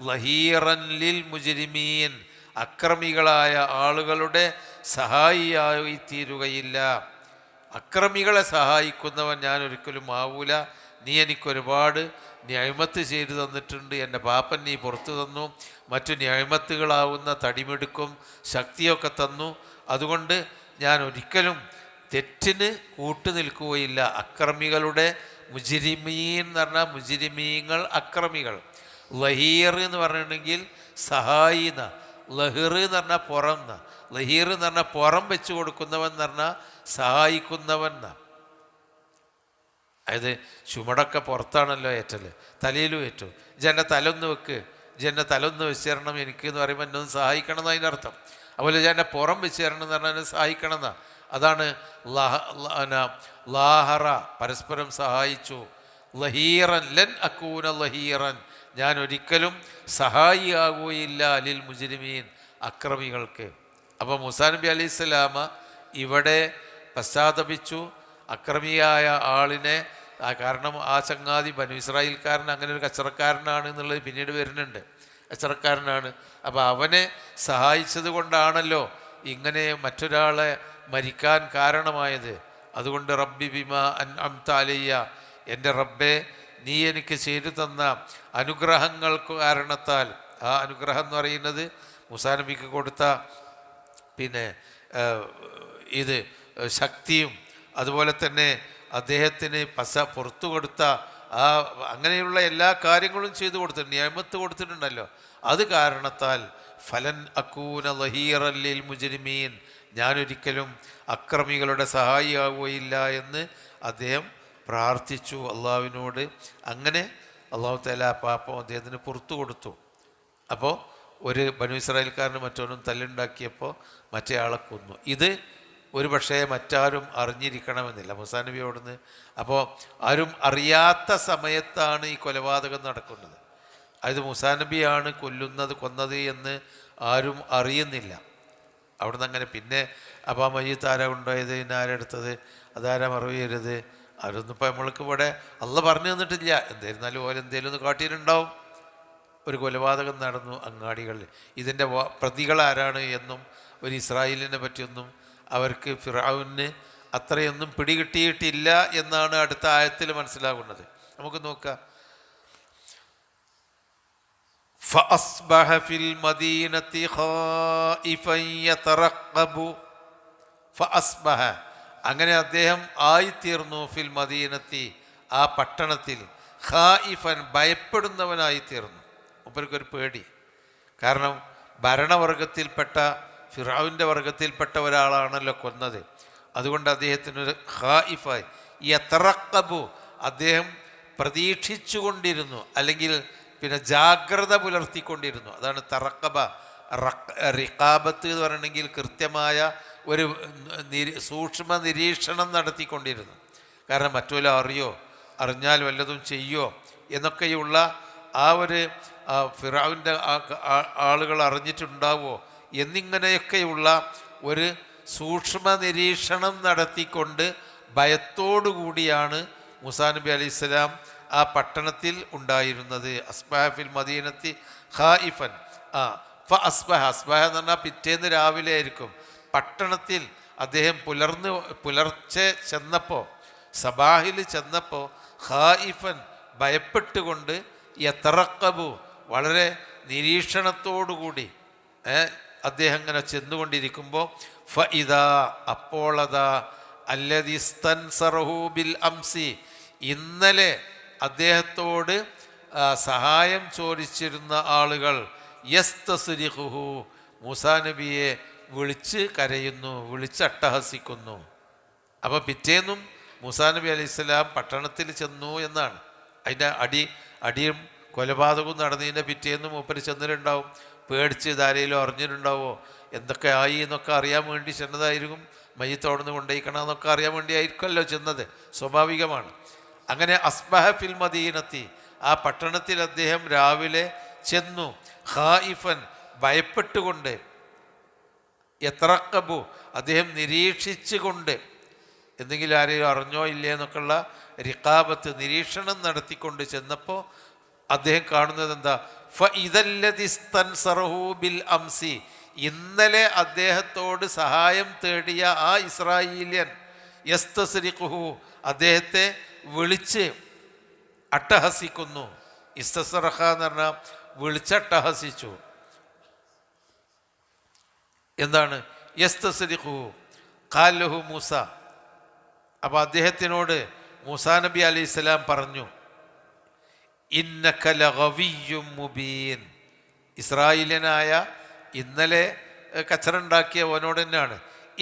ലഹീറൻ ലിൽ മുജ്രിമീൻ, അക്രമികളായ ആളുകളുടെ സഹായിയായി തീരുകയില്ല. അക്രമികളെ സഹായിക്കുന്നവൻ ഞാൻ ഒരിക്കലും ആവൂല. നീ എനിക്കൊരുപാട് നിഅമത്ത് ചെയ്തു തന്നിട്ടുണ്ട്. എൻ്റെ പാപ്പൻ നീ പുറത്തു തന്നു, മറ്റു നിഅമത്തുകളാവുന്ന തടിമെടുക്കും ശക്തിയൊക്കെ തന്നു. അതുകൊണ്ട് ഞാൻ ഒരിക്കലും തെറ്റിന് കൂട്ടു നിൽക്കുകയില്ല. അക്രമികളുടെ, മുജ്രിമീൻ എന്ന് പറഞ്ഞാൽ മുജ്രിമീങ്ങൾ അക്രമികൾ. ലഹീർ എന്ന് പറഞ്ഞിട്ടുണ്ടെങ്കിൽ സഹായിന്ന, ലഹിർ എന്ന് പറഞ്ഞാൽ പുറം, ലഹീർ എന്ന് പറഞ്ഞാൽ പുറം വെച്ച് കൊടുക്കുന്നവൻ എന്ന് പറഞ്ഞാൽ സഹായിക്കുന്നവൻ എന്നാണ്. അതായത് ചുമടൊക്കെ പുറത്താണല്ലോ ഏറ്റല്, തലയിലും ഏറ്റു. ജൻ്റെ തലൊന്ന് വെക്ക്, ജൻ്റെ തലൊന്ന് വെച്ച് തരണം എനിക്ക് എന്ന് പറയുമ്പോൾ എന്നെ ഒന്ന് സഹായിക്കണം എന്ന് അതിൻ്റെ അർത്ഥം. അതുപോലെ ജൻ്റെ പുറം വെച്ച് തരണം എന്ന് പറഞ്ഞാൽ എന്നെ സഹായിക്കണം എന്നാണ്. അതാണ് ലാഹറ, പരസ്പരം സഹായിച്ചു. ലഹീറൻ ലൻ അക്കൂന ലഹീറൻ, ഞാൻ ഒരിക്കലും സഹായിയാകുകയില്ല ലിൽ മുജ്രിമീൻ, അക്രമികൾക്ക്. അപ്പോൾ മൂസാ നബി അലൈഹി സ്വലാമ ഇവിടെ പശ്ചാത്തപിച്ചു അക്രമിയായ ആളിനെ. കാരണം ആ ചങ്ങാതി ബനു ഇസ്രായേൽക്കാരൻ അങ്ങനെ ഒരു കച്ചറക്കാരനാണ് എന്നുള്ളത് പിന്നീട് വരുന്നുണ്ട്. കച്ചറക്കാരനാണ്. അപ്പോൾ അവനെ സഹായിച്ചത് കൊണ്ടാണല്ലോ ഇങ്ങനെ മറ്റൊരാളെ മരിക്കാൻ കാരണമായത്. അതുകൊണ്ട് റബ്ബി ബിമാ അൻഅംത അലയ്യ, എൻ്റെ റബ്ബെ നീ എനിക്ക് ചെയ്തു തന്ന അനുഗ്രഹങ്ങൾക്ക് കാരണത്താൽ, ആ അനുഗ്രഹം എന്ന് പറയുന്നത് മൂസാ നബിക്ക് കൊടുത്ത ഇത് ശക്തിയും അതുപോലെ തന്നെ അദ്ദേഹത്തിന് പുറത്തു കൊടുത്ത അങ്ങനെയുള്ള എല്ലാ കാര്യങ്ങളും ചെയ്തു കൊടുത്തിട്ടുണ്ട്, നിയമത്ത് കൊടുത്തിട്ടുണ്ടല്ലോ. അത് കാരണത്താൽ ഫലൻ അക്കൂന ലഹീറൻ ലിൽ മുജ്രിമീൻ, ഞാനൊരിക്കലും അക്രമികളുടെ സഹായിയാവുകയില്ല എന്ന് അദ്ദേഹം പ്രാർത്ഥിച്ചു അള്ളാഹുവിനോട്. അങ്ങനെ അള്ളാഹു തആല ആ പാപം അദ്ദേഹത്തിന് പുറത്തു കൊടുത്തു. അപ്പോൾ ഒരു ബനു ഇസ്രായേൽക്കാരന് മറ്റവനും തല്ലുണ്ടാക്കിയപ്പോൾ മറ്റേ ആളെ കൊന്നു. ഇത് ഒരു പക്ഷേ മറ്റാരും അറിഞ്ഞിരിക്കണമെന്നില്ല മൂസാ നബി അവിടുന്ന്. അപ്പോൾ ആരും അറിയാത്ത സമയത്താണ് ഈ കൊലപാതകം നടക്കുന്നത്. അത് മൂസാ നബിയാണ് കൊന്നത് എന്ന് ആരും അറിയുന്നില്ല അവിടുന്ന്. അങ്ങനെ പിന്നെ അപ്പോൾ ആ മയ്യത്ത് ആരാ കൊണ്ടുപോയത്, ആരെടുത്തത്, അതാരാ മറവ് ചെയ്യരുത്, അവരൊന്നും ഇപ്പോൾ നമ്മൾക്ക് ഇവിടെ അള്ള പറഞ്ഞു തന്നിട്ടില്ല. എന്തായിരുന്നാലും ഓരെന്തേലും ഒന്ന് കാട്ടിയിട്ടുണ്ടാവും. ഒരു കൊലപാതകം നടന്നു അങ്ങാടികളിൽ. ഇതിൻ്റെ പ്രതികളാരാണ് എന്നും ഒരു ഇസ്രായേലിനെ പറ്റിയൊന്നും അവർക്ക് ഫിർഔന് അത്രയൊന്നും പിടികിട്ടിയിട്ടില്ല എന്നാണ് അടുത്ത ആയത്തിൽ മനസ്സിലാകുന്നത്. നമുക്ക് നോക്കാം. فأصبح في المدينة خائفا يترقب. فأصبح അങ്ങനെ അദ്ദേഹം ആയിത്തീർന്നു ഫിൽ മദീനത്തി ആ പട്ടണത്തിൽ ഖായിഫൻ ഭയപ്പെടുന്നവനായിത്തീർന്നു. മൂപ്പർക്കൊരു പേടി. കാരണം ഭരണവർഗത്തിൽപ്പെട്ട ഫിർഔൻ്റെ വർഗത്തിൽപ്പെട്ട ഒരാളാണല്ലോ കൊന്നത്. അതുകൊണ്ട് അദ്ദേഹത്തിനൊരു ഖായിഫായി യതറഖബു അദ്ദേഹം പ്രതീക്ഷിച്ചു കൊണ്ടിരുന്നു, അല്ലെങ്കിൽ പിന്നെ ജാഗ്രത പുലർത്തിക്കൊണ്ടിരുന്നു. അതാണ് തറക്കബ. റിഖാബത്ത് എന്ന് പറയണമെങ്കിൽ കൃത്യമായ ഒരു സൂക്ഷ്മ നിരീക്ഷണം നടത്തിക്കൊണ്ടിരുന്നു. കാരണം മറ്റുള്ള അറിഞ്ഞാൽ വല്ലതും ചെയ്യോ എന്നൊക്കെയുള്ള ആ ഒരു ഫിറഔൻ്റെ ആളുകൾ അറിഞ്ഞിട്ടുണ്ടാവോ എന്നിങ്ങനെയൊക്കെയുള്ള ഒരു സൂക്ഷ്മ നിരീക്ഷണം നടത്തിക്കൊണ്ട് ഭയത്തോടു കൂടിയാണ് മൂസാ നബി അലൈഹിസ്സലാം ആ പട്ടണത്തിൽ ഉണ്ടായിരുന്നത്. അസ്ബഹ ഫിൽ മദീനത്തി ഖായിഫൻ. അസ്ബഹ എന്ന് പറഞ്ഞാൽ പിറ്റേന്ന് രാവിലെ ആയിരിക്കും. പട്ടണത്തിൽ അദ്ദേഹം പുലർച്ചെ ചെന്നപ്പോൾ, സബാഹിൽ ചെന്നപ്പോൾ ഖായിഫൻ ഭയപ്പെട്ടുകൊണ്ട് യതറഖബു വളരെ നിരീക്ഷണത്തോടുകൂടി അദ്ദേഹം ഇങ്ങനെ ചെന്നുകൊണ്ടിരിക്കുമ്പോൾ ഫഇദാ അപ്പോളതാ അല്ലദി സ്തൻസറഹു ബിൽ അംസി ഇന്നലെ അദ്ദേഹത്തോട് സഹായം ചോദിച്ചിരുന്ന ആളുകൾ യസ്തസ്രിഖുഹു മൂസാ നബിയെ വിളിച്ച് കരയുന്നു, വിളിച്ച് അട്ടഹസിക്കുന്നു. അപ്പോൾ പിറ്റേന്നും മൂസാ നബി അലൈഹിസ്സലാം പട്ടണത്തിൽ ചെന്നു എന്നാണ്. അതിൻ്റെ അടിയും കൊലപാതകവും നടന്നതിൻ്റെ പിറ്റേന്നും മൂപ്പര് ചെന്നിട്ടുണ്ടാവും. പേടിച്ച് ധാരയിലോ അറിഞ്ഞിട്ടുണ്ടാവോ എന്തൊക്കെ ആയി എന്നൊക്കെ അറിയാൻ വേണ്ടി ചെന്നതായിരിക്കും. മയ്യത്തോടുന്ന് കൊണ്ടുപോയിക്കണമെന്നൊക്കെ അറിയാൻ വേണ്ടി ആയിരിക്കുമല്ലോ ചെന്നത്, സ്വാഭാവികമാണ്. അങ്ങനെ അസ്ബഹ ഫിൽ മദീനത്തി ആ പട്ടണത്തിൽ അദ്ദേഹം രാവിലെ ചെന്നു. ഖായിഫൻ ഭയപ്പെട്ടുകൊണ്ട്, യതറഖബു അദ്ദേഹം നിരീക്ഷിച്ചുകൊണ്ട്, എന്തെങ്കിലും ആരെയും അറിഞ്ഞോ ഇല്ലേ എന്നൊക്കെയുള്ള റിഖാബത്ത് നിരീക്ഷണം നടത്തിക്കൊണ്ട് ചെന്നപ്പോൾ അദ്ദേഹം കാണുന്നത് എന്താ? ഫഇദല്ലദി സ്തൻസറഹു ബിൽ അംസി ഇന്നലെ അദ്ദേഹത്തോട് സഹായം തേടിയ ആ ഇസ്രായേലിയൻ യസ്തസ്രിഖുഹു അദ്ദേഹത്തെ വിളിച്ച് അട്ടഹസിക്കുന്നു. ഇസ്തസ്റഖ എന്ന് പറഞ്ഞാൽ വിളിച്ചട്ടഹസിച്ചു. എന്താണ്? യസ്തസ്രിഖുഹു ഖാലഹു മൂസ. അപ്പോൾ അദ്ദേഹത്തിനോട് മൂസാ നബി അലൈഹിസ്സലാം പറഞ്ഞു, ഇന്നക ലഗവിയ്യും മുബീൻ. ഇസ്രായേലിയനായ ഇന്നലെ കച്ചറുണ്ടാക്കിയ അവനോട് തന്നെയാണ്.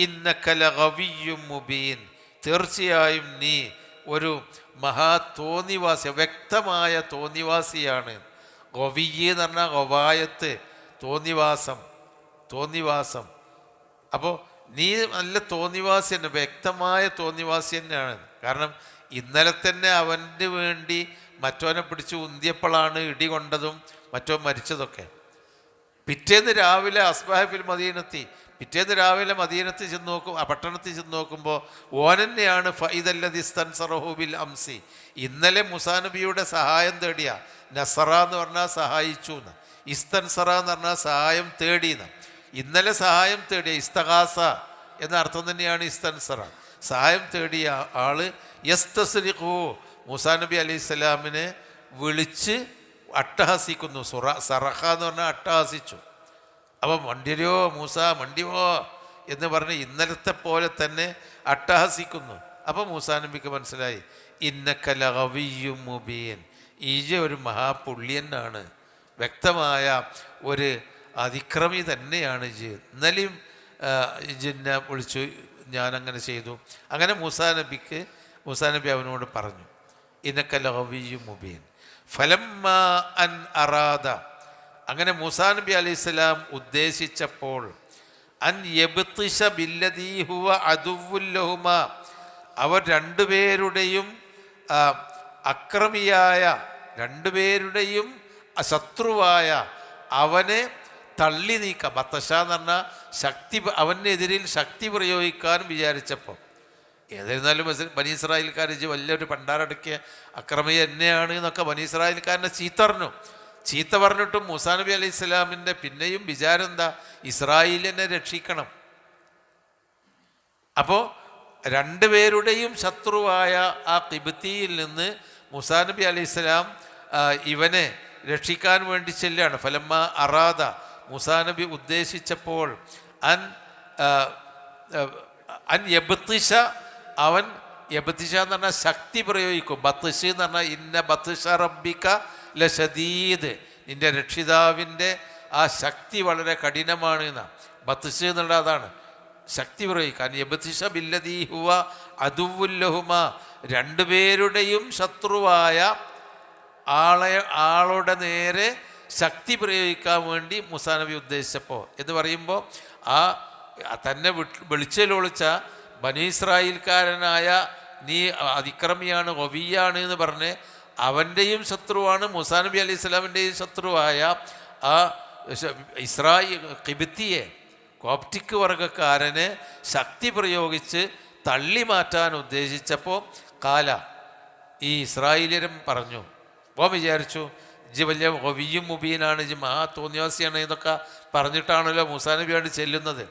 ഇന്നക ലഗവിയ്യും മുബീൻ, തീർച്ചയായും നീ ഒരു മഹാ തോന്നിവാസി, വ്യക്തമായ തോന്നിവാസിയാണ്. ഗവിയ്യ് എന്ന് പറഞ്ഞാൽ ഗവായത്ത്, തോന്നിവാസം. അപ്പോൾ നീ നല്ല തോന്നിവാസി തന്നെ, വ്യക്തമായ തോന്നിവാസി തന്നെയാണ്. കാരണം ഇന്നലെ തന്നെ അവന് വേണ്ടി മറ്റവനെ പിടിച്ച് ഉന്തിയപ്പോഴാണ് ഇടി കൊണ്ടതും മറ്റോ മരിച്ചതൊക്കെ. പിറ്റേന്ന് രാവിലെ അസ്ബഹ ഫിൽ മദീനത്തി, പിറ്റേന്ന് രാവിലെ മദീനത്ത് ചെന്ന് നോക്കും, ആ പട്ടണത്തിൽ ചെന്ന് നോക്കുമ്പോൾ ഓനെന്നെയാണ് ഫഇദല്ലദി സ്തൻസറഹു ബിൽ അംസി ഇന്നലെ മൂസാ നബിയുടെ സഹായം തേടിയ. നസറ എന്ന് പറഞ്ഞാൽ സഹായിച്ചു എന്ന്, ഇസ്തൻസറ എന്ന് പറഞ്ഞാൽ സഹായം തേടിയെന്ന്. ഇന്നലെ സഹായം തേടിയ ഇസ്തഗാസ എന്ന അർത്ഥം തന്നെയാണ് ഇസ്തൻസറ, സഹായം തേടിയ ആള്. യസ്തസ്രിഖു മൂസാ നബി അലൈഹിസ്സലാമിനെ വിളിച്ച് അട്ടഹസിക്കുന്നു. സറഹ എന്ന് പറഞ്ഞാൽ അട്ടഹസിച്ചു. അപ്പം മണ്ടിരോ മൂസ മണ്ടിവോ എന്ന് പറഞ്ഞ് ഇന്നലത്തെ പോലെ തന്നെ അട്ടഹസിക്കുന്നു. അപ്പം മൂസാ നബിക്ക് മനസ്സിലായി, ഇന്നക ലഗവിയ്യും മുബീൻ, ഈജ ഒരു മഹാപുള്ളിയനാണ്, വ്യക്തമായ ഒരു അതിക്രമി തന്നെയാണ് ഇജ്. ഇന്നലെയും ഇജിന്നെ വിളിച്ചു, ഞാനങ്ങനെ ചെയ്തു. അങ്ങനെ മൂസാ നബി അവനോട് പറഞ്ഞു, ഇന്നക ലഗവിയ്യും മുബീൻ. ഫലമ്മ അൻ അറാദ, അങ്ങനെ മൂസാ നബി അലൈഹിസ്സലാം ഉദ്ദേശിച്ചപ്പോൾ, അൻ യബ്തിശ ബില്ലദീ ഹുവ അദുവ്വുൽ ലഹുമാ, അവർ രണ്ടുപേരുടെയും അക്രമിയായ, രണ്ടുപേരുടെയും ശത്രുവായ അവനെ തള്ളി നീക്കാം. ബത്തശ എന്ന് പറഞ്ഞാൽ ശക്തി, അവനെതിരിൽ ശക്തി പ്രയോഗിക്കാൻ വിചാരിച്ചപ്പോൾ. ഏതായിരുന്നാലും ബനി ഇസ്രായേൽക്കാർ വലിയൊരു പണ്ടാരടക്കിയ അക്രമി തന്നെയാണ് എന്നൊക്കെ ബനി ഇസ്രായേൽക്കാരനെ ചീത്ത പറഞ്ഞിട്ടും മൂസാ നബി അലൈഹി സ്വലാമിൻ്റെ പിന്നെയും വിചാരം എന്താ? ഇസ്രായേലിനെ രക്ഷിക്കണം. അപ്പോൾ രണ്ടുപേരുടെയും ശത്രുവായ ആ ഖിബ്തിയിൽ നിന്ന് മൂസാ നബി അലൈഹി സ്വലാം ഇവനെ രക്ഷിക്കാൻ വേണ്ടി ചെല്ലുകയാണ്. ഫലമ്മ അറാദ, മൂസാ നബി ഉദ്ദേശിച്ചപ്പോൾ അൻ യബ്തിശ, അവൻ യബ്തിശ എന്ന് പറഞ്ഞാൽ ശക്തി പ്രയോഗിക്കും. ബത്ഷ് എന്ന് പറഞ്ഞാൽ ഇന്ന ബത്ഷ റബ്ബിക ലശദീദ്, നിന്റെ രക്ഷിതാവിൻ്റെ ആ ശക്തി വളരെ കഠിനമാണ് എന്നാണ്. ബത്ഷ് എന്നുള്ള അതാണ് ശക്തി പ്രയോഗിക്കാൻ. യബ്തിശ ബില്ലദീ ഹുവ അദുവ്വുൽ ലഹുമാ, രണ്ടുപേരുടെയും ശത്രുവായ ആളുടെ നേരെ ശക്തി പ്രയോഗിക്കാൻ വേണ്ടി മൂസാ നബി ഉദ്ദേശിച്ചപ്പോൾ എന്ന് പറയുമ്പോൾ ആ തന്നെ വിളിച്ചൊളിച്ച ബനി ഇസ്രായേൽക്കാരനായ നീ അതിക്രമിയാണ്, ഒവിയാണ് എന്ന് പറഞ്ഞ് അവൻ്റെയും ശത്രുവാണ്, മൂസാ നബി അലൈഹി സ്വലാമിൻ്റെയും ശത്രുവായ ആ ഖിബ്തിയെ, കോപ്റ്റിക് വർഗക്കാരനെ ശക്തി പ്രയോഗിച്ച് തള്ളി മാറ്റാൻ ഉദ്ദേശിച്ചപ്പോൾ കാല, ഈ ഇസ്രായേലിയരും പറഞ്ഞു, ഓ വിചാരിച്ചു ഇജ് വലിയ ഒവിയും മുബീനാണ്, ഇജ് മഹാ തോന്നിവാസിയാണ് എന്നൊക്കെ പറഞ്ഞിട്ടാണല്ലോ മൂസാ നബിയോട് ചെല്ലുന്നത്.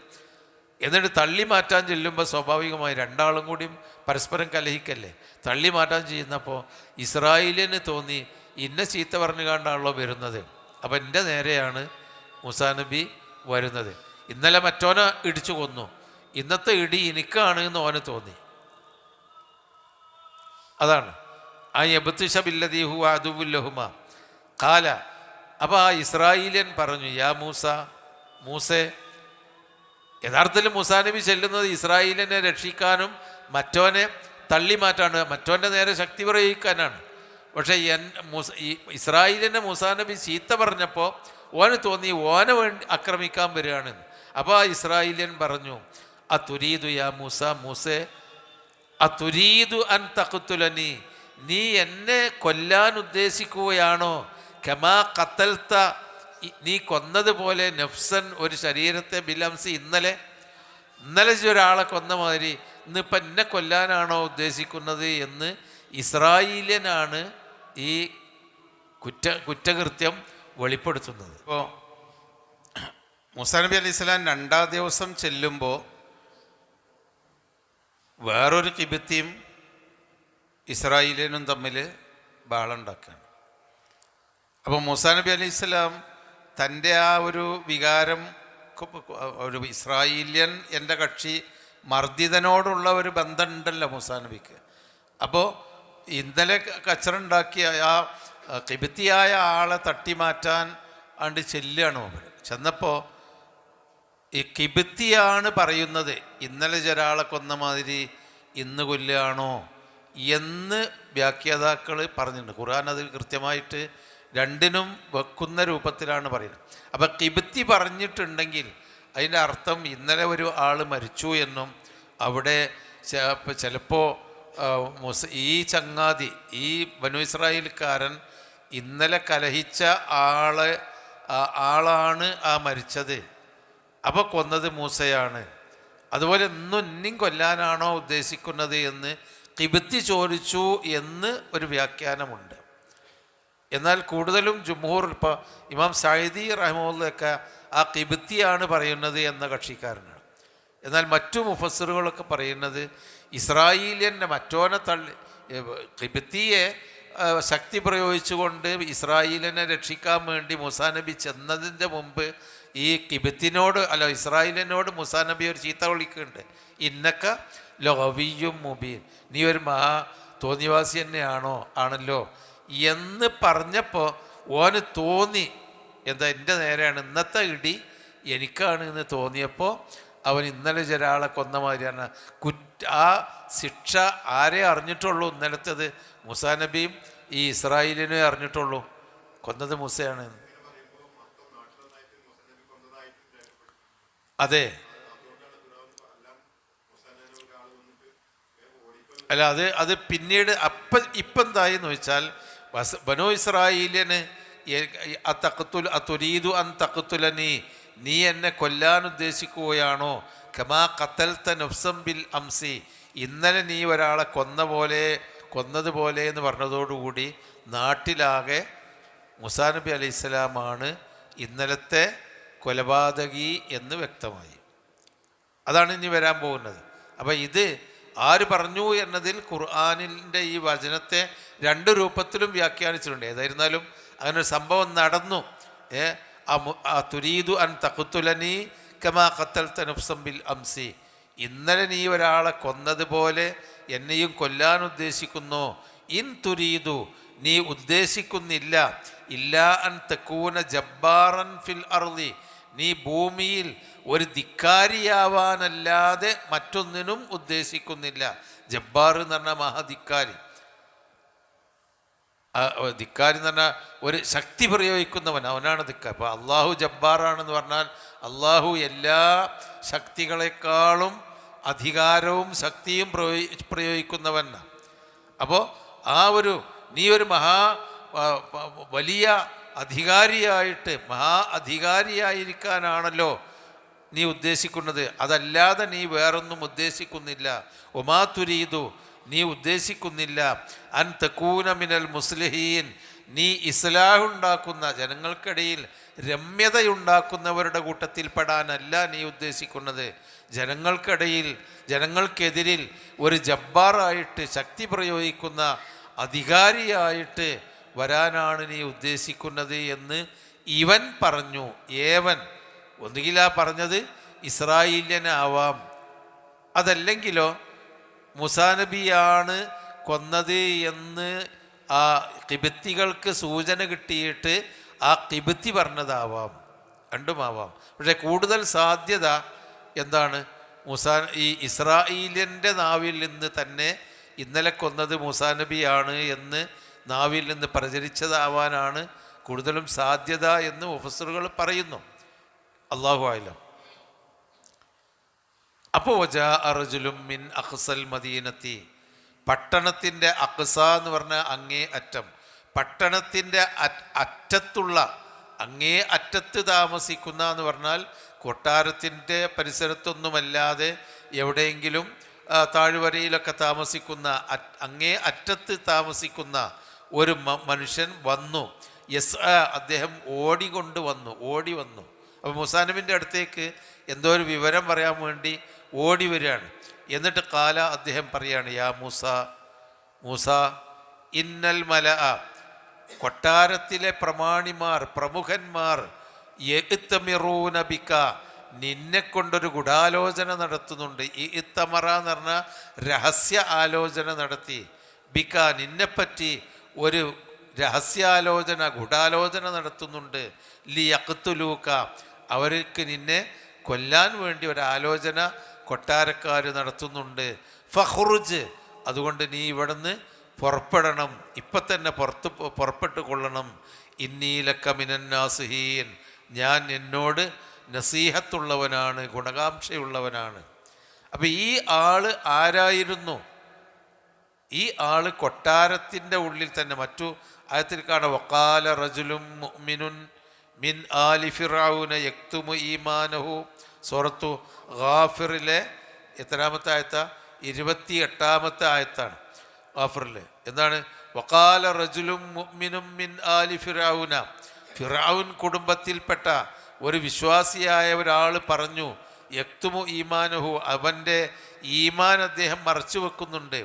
എന്നിട്ട് തള്ളി മാറ്റാൻ ചെല്ലുമ്പോൾ സ്വാഭാവികമായി രണ്ടാളും കൂടിയും പരസ്പരം കലഹിക്കല്ലേ. തള്ളി മാറ്റാൻ ചെയ്യുന്നപ്പോൾ ഇസ്രായേലിന് തോന്നി ഇന്ന ചീത്ത പറഞ്ഞു കണ്ടാണല്ലോ വരുന്നത്, അപ്പം എൻ്റെ നേരെയാണ് മൂസാ നബി വരുന്നത്. ഇന്നലെ മറ്റോനെ ഇടിച്ചു കൊന്നു, ഇന്നത്തെ ഇടി എനിക്കാണ് എന്ന് ഓന് തോന്നി. അതാണ് ആ യബ്തിശ ബില്ലദീ ഹുവ അദുവ്വുൽ ലഹുമാ ഖാല. അപ്പോൾ ആ ഇസ്രായേലിയൻ പറഞ്ഞു, യാ മൂസേ, യഥാർത്ഥത്തിൽ മൂസാ നബി ചെല്ലുന്നത് ഇസ്രായേലിനെ രക്ഷിക്കാനും മറ്റോനെ തള്ളി മാറ്റാണ്, മറ്റോൻ്റെ നേരെ ശക്തി പ്രയോഗിക്കാനാണ്. പക്ഷേ ഇസ്രായേലിനെ മൂസാ നബി ചീത്ത പറഞ്ഞപ്പോൾ ഓന് തോന്നി ഓനെ വേണ്ടി ആക്രമിക്കാൻ വരികയാണ്. അപ്പോൾ ആ ഇസ്രായേലിയൻ പറഞ്ഞു, അതുരീദു യാ മൂസേ, അതുരീദു അൻ തഖ്തുലനി, നീ എന്നെ കൊല്ലാൻ ഉദ്ദേശിക്കുകയാണോ? കമാ ഖതൽത, നീ കൊന്നതുപോലെ നഫ്സൻ, ഒരു ശരീരത്തെ ബിലംസി, ഇന്നലെ ഒരാളെ കൊന്ന മാതിരി ഇന്നിപ്പം എന്നെ കൊല്ലാനാണോ ഉദ്ദേശിക്കുന്നത് എന്ന് ഇസ്രായേലിയനാണ് ഈ കുറ്റകൃത്യം വെളിപ്പെടുത്തുന്നത്. ഇപ്പോൾ മൂസാ നബി അലൈഹി സ്വലാം രണ്ടാം ദിവസം ചെല്ലുമ്പോൾ വേറൊരു ഖിബ്തിയും ഇസ്രായേലിയനും തമ്മിൽ ബാളുണ്ടാക്കുകയാണ്. അപ്പോൾ മൂസാ നബി അലൈഹി സ്വലാം തൻ്റെ ആ ഒരു വികാരം, ഒരു ഇസ്രായേലിയൻ എൻ്റെ കക്ഷി മർദ്ദിതനോടുള്ള ഒരു ബന്ധമുണ്ടല്ലോ മൂസാ നബിക്ക്. അപ്പോൾ ഇന്നലെ കച്ചറുണ്ടാക്കിയ ആ ഖിബ്തിയായ ആളെ തട്ടിമാറ്റാൻ ആണ്ട് ചെല്ലുകയാണ് അവർ. ചെന്നപ്പോൾ ഈ ഖിബ്തിയാണ് പറയുന്നത്, ഇന്നലെ ഒരാളെ കൊന്ന മാതിരി ഇന്ന് കൊല്ലുകയാണോ എന്ന് വ്യാഖ്യാതാക്കൾ പറഞ്ഞിട്ടുണ്ട്. ഖുർആൻ അത് കൃത്യമായിട്ട് രണ്ടിനും വെക്കുന്ന രൂപത്തിലാണ് പറയുന്നത്. അപ്പം ഖിബ്തി പറഞ്ഞിട്ടുണ്ടെങ്കിൽ അതിൻ്റെ അർത്ഥം ഇന്നലെ ഒരു ആൾ മരിച്ചു എന്നും അവിടെ ചിലപ്പോൾ ഈ ചങ്ങാതി, ഈ ബനു ഇസ്രായേൽക്കാരൻ ഇന്നലെ കലഹിച്ച ആളാണ് ആ മരിച്ചത്, അപ്പോൾ കൊന്നത് മൂസയാണ്, അതുപോലെ ഇന്നും കൊല്ലാനാണോ ഉദ്ദേശിക്കുന്നത് എന്ന് ഖിബ്തി ചോദിച്ചു എന്ന് ഒരു വ്യാഖ്യാനമുണ്ട്. എന്നാൽ കൂടുതലും ജുംഹൂർ, ഇപ്പോൾ ഇമാം സഅദി റഹിമഹുള്ളയൊക്കെ ആ ഖിബ്തിയാണ് പറയുന്നത് എന്ന കക്ഷിക്കാരനാണ്. എന്നാൽ മറ്റു മുഫസ്സിറുകളൊക്കെ പറയുന്നത് ഇസ്രായേലിയൻ്റെ മറ്റോനെ ഖിബ്തിയെ ശക്തി പ്രയോഗിച്ചുകൊണ്ട് ഇസ്രായേലിനെ രക്ഷിക്കാൻ വേണ്ടി മൂസാ നബി ചെന്നതിൻ്റെ മുമ്പ് ഈ ഖിബ്തിനോട് ഇസ്രായേലിനോട് മൂസാ നബി ഒരു ചീത്ത വിളിക്കുന്നുണ്ട്, ഇന്നക്ക ലഗവിയ്യും മുബീൻ, നീ ഒരു മഹാ തോന്നിവാസി തന്നെയാണോ ആണല്ലോ എന്ന് പറഞ്ഞപ്പോൾ ഓന് തോന്നി എന്താ എൻ്റെ നേരെയാണ്, ഇന്നത്തെ ഇടി എനിക്കാണ് എന്ന് തോന്നിയപ്പോൾ അവൻ ഇന്നലെ ഒരാളെ കൊന്ന മാതിരിയാണ്. ആ ശിക്ഷ ആരെ അറിഞ്ഞിട്ടുള്ളൂ? ഇന്നലത്തേത് മൂസാ നബിയും ഈ ഇസ്രായേലിനെ അറിഞ്ഞിട്ടുള്ളൂ, കൊന്നത് മൂസയാണ്. അതെ, അല്ല, അത് പിന്നീട് ഇപ്പം എന്തായെന്ന് വെച്ചാൽ ബനോ ഇസ്രായേലിന് തുരീദു അൻ തഖ്തുലനി, നീ എന്നെ കൊല്ലാൻ ഉദ്ദേശിക്കുകയാണോ? കമാ ഖതൽത നഫ്സൻ ബിൽ അംസി, ഇന്നലെ നീ ഒരാളെ കൊന്നതുപോലെ എന്ന് പറഞ്ഞതോടുകൂടി നാട്ടിലാകെ മൂസാ നബി അലൈഹിസ്സലാമാണ് ഇന്നലത്തെ കൊലപാതകി എന്ന് വ്യക്തമായി. അതാണ് ഇനി വരാൻ പോകുന്നത്. അപ്പം ഇത് ആര് പറഞ്ഞു എന്നതിൽ ഖുർആനിൻ്റെ ഈ വചനത്തെ രണ്ട് രൂപത്തിലും വ്യാഖ്യാനിച്ചിട്ടുണ്ട്. ഏതായിരുന്നാലും അങ്ങനെ ഒരു സംഭവം നടന്നു. തുരീദു അൻ തഖ്തുലനി കമാ ഖതൽത നഫ്സൻ ബിൽ അംസി, ഇന്നലെ നീ ഒരാളെ കൊന്നതുപോലെ എന്നെയും കൊല്ലാൻ ഉദ്ദേശിക്കുന്നു. ഇൻ തുരീദു, നീ ഉദ്ദേശിക്കുന്നില്ല, ഇല്ലാ അൻ തകൂന ജബ്ബാറൻ ഫിൽ അർളി, നീ ഭൂമിയിൽ ഒരു ധിക്കാരിയാവാനല്ലാതെ മറ്റൊന്നിനും ഉദ്ദേശിക്കുന്നില്ല. ജബ്ബാർ എന്ന് പറഞ്ഞാൽ മഹാധിക്കാരി. ധിക്കാരി എന്ന് പറഞ്ഞാൽ ഒരു ശക്തി പ്രയോഗിക്കുന്നവൻ, അവനാണ് ധിക്കാർ. അപ്പോൾ അള്ളാഹു ജബ്ബാറാണെന്ന് പറഞ്ഞാൽ അള്ളാഹു എല്ലാ ശക്തികളെക്കാളും അധികാരവും ശക്തിയും പ്രയോഗിക്കുന്നവനാണ്. അപ്പോൾ നീ ഒരു വലിയ അധികാരിയായിട്ട് അധികാരിയായിരിക്കാനാണല്ലോ നീ ഉദ്ദേശിക്കുന്നത്, അതല്ലാതെ നീ വേറൊന്നും ഉദ്ദേശിക്കുന്നില്ല. ഒമാ തുരീദു, നീ ഉദ്ദേശിക്കുന്നില്ല അൻ തകൂന മിനൽ മുസ്ലിഹീൻ, നീ ഇസ്ലാഹുണ്ടാക്കുന്ന, ജനങ്ങൾക്കിടയിൽ രമ്യതയുണ്ടാക്കുന്നവരുടെ കൂട്ടത്തിൽ പെടാനല്ല നീ ഉദ്ദേശിക്കുന്നത്. ജനങ്ങൾക്കെതിരിൽ ഒരു ജബ്ബാറായിട്ട് ശക്തി പ്രയോഗിക്കുന്ന അധികാരിയായിട്ട് വരാനാണ് നീ ഉദ്ദേശിക്കുന്നത് എന്ന് ഇവൻ പറഞ്ഞു. ഒന്നുകിൽ പറഞ്ഞത് ഇസ്രായേല്യനാവാം, അതല്ലെങ്കിലോ മൂസാ നബിയാണ് കൊന്നത് എന്ന് ആ ഖിബ്തികൾക്ക് സൂചന കിട്ടിയിട്ട് ആ ഖിബ്തി പറഞ്ഞതാവാം, രണ്ടുമാവാം. പക്ഷേ കൂടുതൽ സാധ്യത എന്താണ്? ഈ ഇസ്രായേലിൻ്റെ നാവിൽ നിന്ന് തന്നെ ഇന്നലെ കൊന്നത് മൂസാ നബിയാണ് എന്ന് നാവിൽ നിന്ന് പ്രചരിച്ചതാവാനാണ് കൂടുതലും സാധ്യത എന്ന് മുഫസ്സിറുകൾ പറയുന്നു. അല്ലാഹു അഅലം. അപ്പോൾ വജാഅ റജുലുൻ മിൻ അഖ്സൽ മദീനത്തി, പട്ടണത്തിൻ്റെ അഖ്സ എന്ന് പറഞ്ഞാൽ അങ്ങേ അറ്റം, പട്ടണത്തിൻ്റെ അറ്റത്തുള്ള, അങ്ങേ അറ്റത്ത് താമസിക്കുന്ന എന്ന് പറഞ്ഞാൽ കൊട്ടാരത്തിൻ്റെ പരിസരത്തൊന്നുമല്ലാതെ എവിടെയെങ്കിലും താഴ്വരയിലൊക്കെ താമസിക്കുന്ന, അങ്ങേ അറ്റത്ത് താമസിക്കുന്ന ഒരു മനുഷ്യൻ വന്നു. അദ്ദേഹം ഓടി വന്നു. അപ്പോൾ മൂസാ നബിൻ്റെ അടുത്തേക്ക് എന്തോ ഒരു വിവരം പറയാൻ വേണ്ടി ഓടി വരികയാണ്. എന്നിട്ട് അദ്ദേഹം പറയാണ്, യാ മൂസ ഇന്നൽ മലഅ, കൊട്ടാരത്തിലെ പ്രമുഖന്മാർ യഅ്തമിറൂന ബിക, നിന്നെ കൊണ്ടൊരു ഗൂഢാലോചന നടത്തുന്നുണ്ട്. ഇഅ്തമറ എന്ന് പറഞ്ഞാൽ രഹസ്യ ആലോചന നടത്തി. ബിക, നിന്നെപ്പറ്റി ഒരു രഹസ്യാലോചന, ഗൂഢാലോചന നടത്തുന്നുണ്ട്. ലിയഖ്തുലൂക, അവർക്ക് നിന്നെ കൊല്ലാൻ വേണ്ടി ഒരാലോചന കൊട്ടാരക്കാർ നടത്തുന്നുണ്ട്. ഫഖ്റുജ്, അതുകൊണ്ട് നീ ഇവിടുന്ന് പുറപ്പെടണം, ഇപ്പം തന്നെ പുറപ്പെട്ടു കൊള്ളണം. ഇന്നീലക മിനന്നാസിഹീൻ, ഞാൻ എന്നോട് നസീഹത്തുള്ളവനാണ്, ഗുണകാംക്ഷയുള്ളവനാണ്. അപ്പം ഈ ആള് ആരായിരുന്നു? ഈ ആള് കൊട്ടാരത്തിൻ്റെ ഉള്ളിൽ തന്നെ, മറ്റു ആയത്തിൽ കാണാം, വഖാല റജുലുൻ മുഅ്മിനുൻ മിൻ ആലി ഫിർഔന യക്തുമു ഈമാനഹു, സൂറത്തു ഗാഫിറിലെ എത്രാമത്തെ ആയത്താ? 28ാമത്തെ ആയത്താണ് ഗാഫിറിൽ. എന്താണ്? വഖാല റജുലുൻ മുഅ്മിനുൻ മിൻ ആലി ഫിർഔന, ഫിർഔൻ കുടുംബത്തിൽപ്പെട്ട ഒരു വിശ്വാസിയായ ഒരാൾ പറഞ്ഞു, യക്തുമു ഈമാനഹു, അവൻ്റെ ഈമാൻ അദ്ദേഹം മറച്ചു വെക്കുന്നുണ്ട്.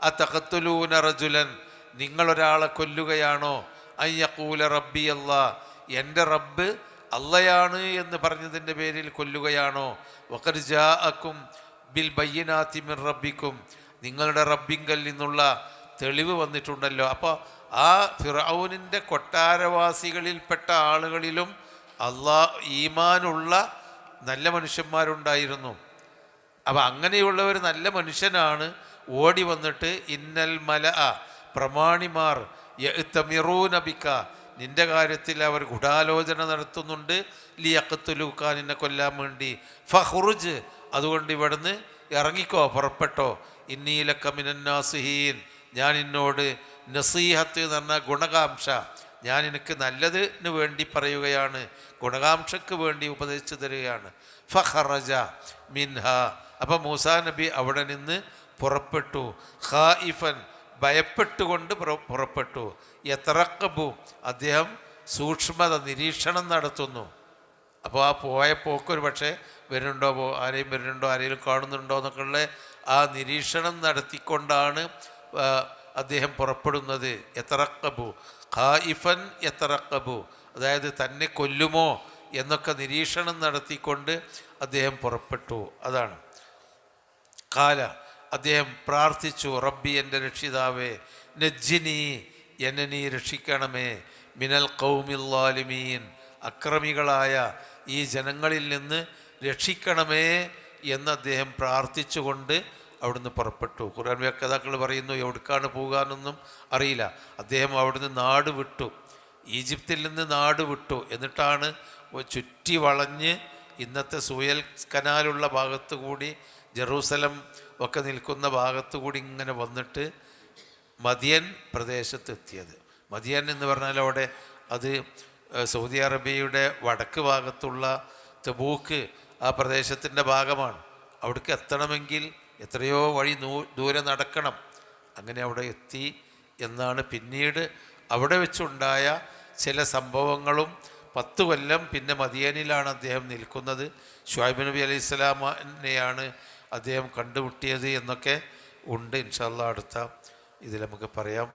അതഖ്തുലൂന റജുലൻ, നിങ്ങളൊരാളെ കൊല്ലുകയാണോ? അയ്യഖൂല റബ്ബി അല്ലാ, എൻ്റെ റബ്ബ് അള്ളയാണ് എന്ന് പറഞ്ഞതിൻ്റെ പേരിൽ കൊല്ലുകയാണോ? വഖദ് ജാഅക്കും ബിൽ ബയ്യിനാതി മിർ റബ്ബിക്കും, നിങ്ങളുടെ റബ്ബിങ്കൽ നിന്നുള്ള തെളിവ് വന്നിട്ടുണ്ടല്ലോ. അപ്പോൾ ആ ഫിർഔനിൻ്റെ കൊട്ടാരവാസികളിൽപ്പെട്ട ആളുകളിലും ഈമാനുള്ള നല്ല മനുഷ്യന്മാരുണ്ടായിരുന്നു. അപ്പം അങ്ങനെയുള്ളവർ നല്ല മനുഷ്യനാണ് ഓടി വന്നിട്ട് ഇന്നൽ മലഅ, പ്രമാണിമാർ യഅ്തമിറൂന ബിക, നിന്റെ കാര്യത്തിൽ അവർ ഗൂഢാലോചന നടത്തുന്നുണ്ട്. ലിയഖ്തുലൂക, നിന്നെ കൊല്ലാൻ വേണ്ടി. ഫഖ്റുജ്, അതുകൊണ്ട് ഇവിടുന്ന് ഇറങ്ങിക്കോ, പുറപ്പെട്ടോ. ഇന്നീലക്ക മിനന്നാസിഹീൻ, ഞാൻ എന്നോട് നസീഹത്ത് എന്ന് പറഞ്ഞാൽ ഗുണകാംക്ഷ, ഞാൻ എനിക്ക് നല്ലതിന് വേണ്ടി പറയുകയാണ്, ഗുണകാംക്ഷയ്ക്ക് വേണ്ടി ഉപദേശിച്ചു തരികയാണ്. ഫഖറജ മിൻഹ, അപ്പം മൂസാ നബി അവിടെ നിന്ന് പുറപ്പെട്ടു. ഖായിഫൻ, ഭയപ്പെട്ടുകൊണ്ട് പുറപ്പെട്ടു. യതറഖബു, അദ്ദേഹം സൂക്ഷ്മത നിരീക്ഷണം നടത്തുന്നു. അപ്പോൾ ആ പോയ പോക്കൊരു പക്ഷേ വരുന്നുണ്ടോ, ആരെയും വരുന്നുണ്ടോ, ആരെയും കാണുന്നുണ്ടോ എന്നൊക്കെയുള്ള ആ നിരീക്ഷണം നടത്തിക്കൊണ്ടാണ് അദ്ദേഹം പുറപ്പെടുന്നത്. യതറഖബു ഖായിഫൻ യതറഖബു, അതായത് തന്നെ കൊല്ലുമോ എന്നൊക്കെ നിരീക്ഷണം നടത്തിക്കൊണ്ട് അദ്ദേഹം പുറപ്പെട്ടു. അതാണ് ഖാല, അദ്ദേഹം പ്രാർത്ഥിച്ചു, റബ്ബി, എൻ്റെ രക്ഷിതാവേ, നജ്ജിനി, എന്നെ നീ രക്ഷിക്കണമേ, മിനൽ ഖൗമിൽ ളാലിമീൻ, അക്രമികളായ ഈ ജനങ്ങളിൽ നിന്ന് രക്ഷിക്കണമേ എന്ന് അദ്ദേഹം പ്രാർത്ഥിച്ചുകൊണ്ട് അവിടുന്ന് പുറപ്പെട്ടു. ഖുർആൻ വ്യാഖ്യാതാക്കൾ പറയുന്നു എവിടേക്കാണ് പോകാനൊന്നും അറിയില്ല. അദ്ദേഹം അവിടുന്ന് നാട് വിട്ടു, ഈജിപ്തിൽ നിന്ന് നാട് വിട്ടു. എന്നിട്ടാണ് ചുറ്റി വളഞ്ഞ് ഇന്നത്തെ സൂയൽ കനാലുള്ള ഭാഗത്തു കൂടി, ജെറൂസലം ഒക്കെ നിൽക്കുന്ന ഭാഗത്തു കൂടി ഇങ്ങനെ വന്നിട്ട് മദിയൻ പ്രദേശത്തെത്തിയത്. മദിയൻ എന്ന് പറഞ്ഞാൽ അവിടെ അത് സൗദി അറേബ്യയുടെ വടക്ക് ഭാഗത്തുള്ള തബൂക്ക് ആ പ്രദേശത്തിൻ്റെ ഭാഗമാണ്. അവിടേക്ക് എത്തണമെങ്കിൽ എത്രയോ വഴി ദൂരെ നടക്കണം. അങ്ങനെ അവിടെ എത്തി എന്നാണ് പിന്നീട് അവിടെ വെച്ചുണ്ടായ ചില സംഭവങ്ങളും. 10 കൊല്ലം പിന്നെ മദിയനിലാണ് അദ്ദേഹം നിൽക്കുന്നത്. ശുഐബ് നബി അലൈഹി സ്വലാമിനെയാണ് അദ്ദേഹം കണ്ടുമുട്ടിയത് എന്നൊക്കെ ഉണ്ട്. ഇൻഷാ അല്ലാഹ് അടുത്ത ഇതിൽ നമുക്ക് പറയാം.